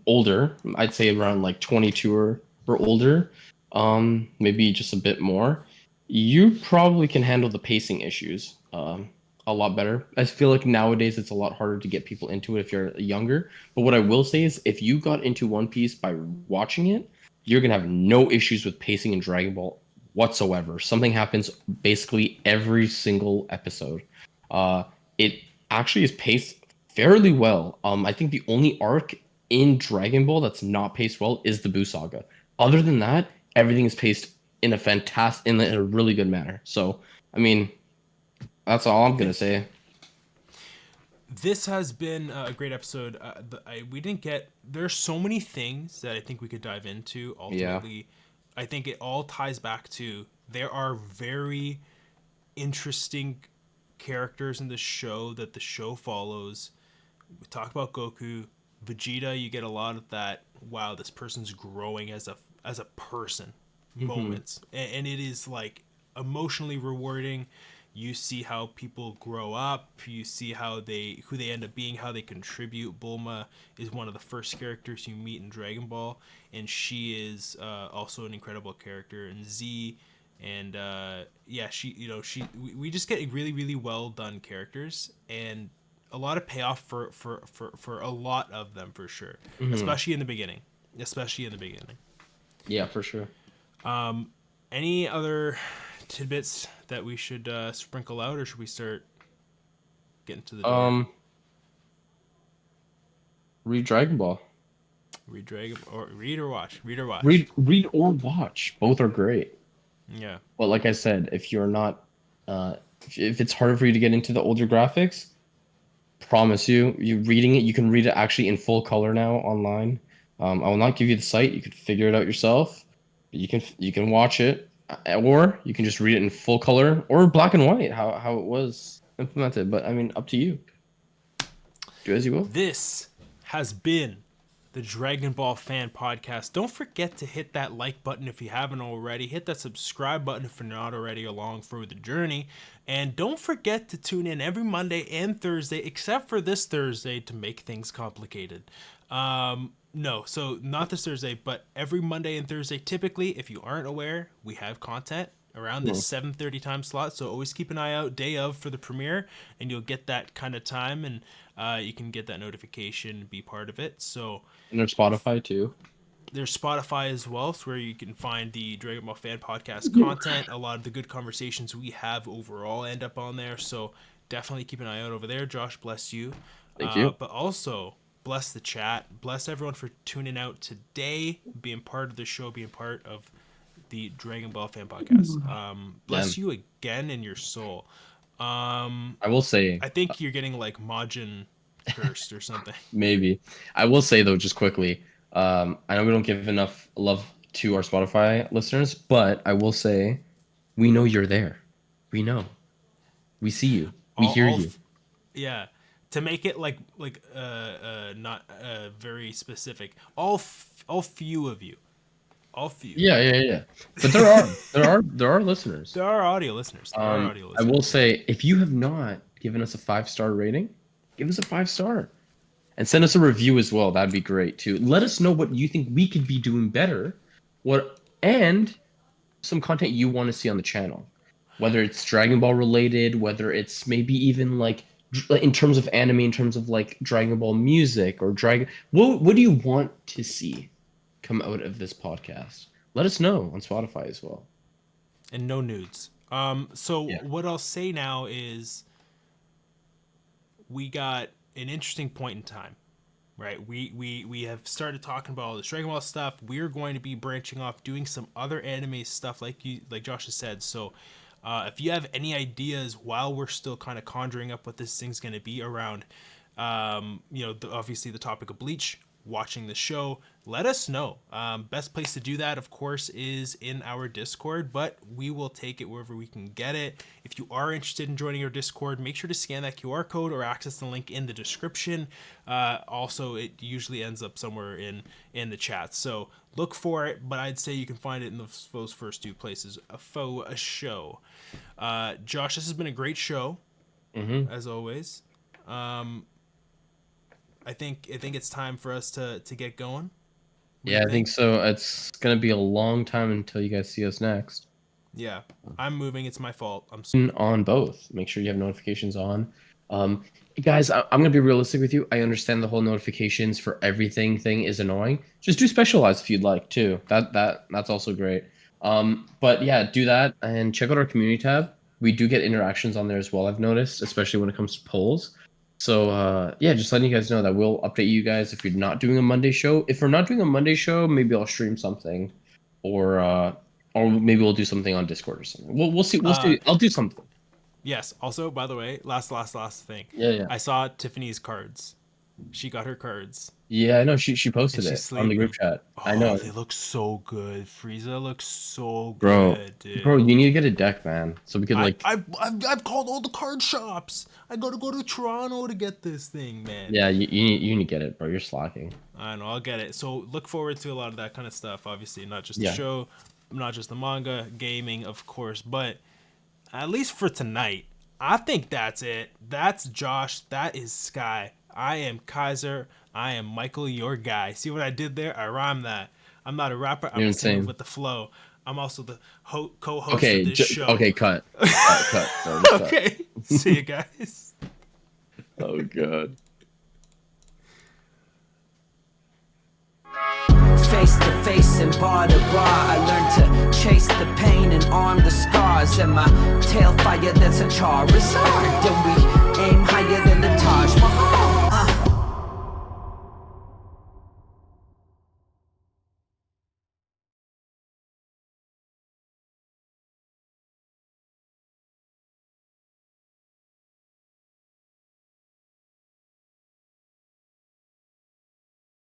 older, I'd say around like 22 or older, maybe just a bit more, you probably can handle the pacing issues. A lot better. I feel like nowadays it's a lot harder to get people into it if you're younger. But what I will say is if you got into One Piece by watching it, you're gonna have no issues with pacing in Dragon Ball whatsoever. Something happens basically every single episode. It actually is paced fairly well. I think the only arc in Dragon Ball that's not paced well is the Buu Saga. Other than that, everything is paced in a really good manner. So, I mean, that's all I'm gonna say. This has been a great episode. We didn't get. There's so many things that I think we could dive into. Ultimately, I think it all ties back to there are very interesting characters in the show that the show follows. We talk about Goku, Vegeta. You get a lot of that. Wow, this person's growing as a person. Moments, and it is like emotionally rewarding. You see how people grow up. You see who they end up being, how they contribute. Bulma is one of the first characters you meet in Dragon Ball, and she is also an incredible character. And Z, and we just get really really well done characters, and a lot of payoff for a lot of them for sure, especially in the beginning. Yeah, for sure. Any other tidbits that we should sprinkle out, or should we start getting to the door? Read Dragon Ball. Read or watch. Read or watch. Both are great. Yeah. But like I said, if you're not, if it's harder for you to get into the older graphics, promise you reading it, you can read it actually in full color now online. I will not give you the site. You can figure it out yourself. You can watch it, or you can just read it in full color or black and white, how it was implemented. But I mean, up to you. Do as you will. This has been the Dragon Ball Fan Podcast. Don't forget to hit that like button if you haven't already. Hit that subscribe button if you're not already along for the journey. And don't forget to tune in every Monday and Thursday, except for this Thursday, to make things complicated. No, so not this Thursday, but every Monday and Thursday. Typically, if you aren't aware, we have content around this 7:30 time slot. So always keep an eye out day of for the premiere, and you'll get that kind of time, and you can get that notification, be part of it. So and there's Spotify too. There's Spotify as well, so where you can find the Dragon Ball Fan Podcast content. A lot of the good conversations we have overall end up on there. So definitely keep an eye out over there. Josh, bless you. Thank you. But also bless the chat. Bless everyone for tuning out today, being part of the show, being part of the Dragon Ball Fan Podcast. Bless you again in your soul. I will say, I think you're getting like Majin cursed or something. Maybe. I will say though, just quickly, I know we don't give enough love to our Spotify listeners, but I will say, we know you're there. We know. We see you. We hear you. Yeah. To make it like not very specific, all few of you, all few. Yeah. But there are listeners. There are audio listeners. I will say, if you have not given us a 5-star rating, give us a 5-star, and send us a review as well. That'd be great too. Let us know what you think we could be doing better, and some content you want to see on the channel, whether it's Dragon Ball related, whether it's maybe even like in terms of anime, in terms of like Dragon Ball music or what do you want to see? come out of this podcast, let us know on Spotify as well. And no nudes. So Yeah. what I'll say now is we got an interesting point in time, right? We have started talking about all this Dragon Ball stuff. We're going to be branching off, doing some other anime stuff, like Josh has said. So if you have any ideas while we're still kind of conjuring up what this thing's going to be around, obviously the topic of Bleach, watching the show, let us know. Best place to do that, of course, is in our Discord, but we will take it wherever we can get it. If you are interested in joining our Discord, make sure to scan that QR code or access the link in the description. Also, it usually ends up somewhere in the chat, so look for it, but I'd say you can find it in those first two places. A show. Josh, this has been a great show, as always. I think it's time for us to get going. Yeah, I think so. It's gonna be a long time until you guys see us next. Yeah, I'm moving. It's my fault. On both. Make sure you have notifications on. Guys, I'm gonna be realistic with you. I understand the whole notifications for everything thing is annoying. Just do specialized if you'd like too. That's also great. But yeah, do that and check out our community tab. We do get interactions on there as well, I've noticed, especially when it comes to polls. So yeah, just letting you guys know that we'll update you guys if you're not doing a Monday show. If we're not doing a Monday show, maybe I'll stream something, or maybe we'll do something on Discord or something. We'll see. I'll do something. Yes. Also, by the way, last thing. Yeah. I saw Tiffany's cards. She got her cards. Yeah, I know. She posted And it she's on the group chat. I know. They look so good. Frieza looks so Bro, good, dude. Bro, you need to get a deck, man. So we could like. I've called all the card shops. I gotta go to Toronto to get this thing, man. Yeah, you need to get it, bro. You're slacking. I know, I'll get it. So look forward to a lot of that kind of stuff. Obviously, not just the Yeah. show, not just the manga, gaming, of course, but at least for tonight, I think that's it. That's Josh. That is Sky. I am Kaiser. I am Michael, your guy. See what I did there? I rhymed that. I'm not a rapper. I'm You're a singer insane. with the flow. I'm also the co-host Okay, of this show. okay, cut. Cut. Bro, cut. Okay. See you guys. Oh god. Face to face and bar to bar, I learned to chase the pain and arm the scars. And my tail fire, that's a Charizard. And we aim higher than the Taj Mahal.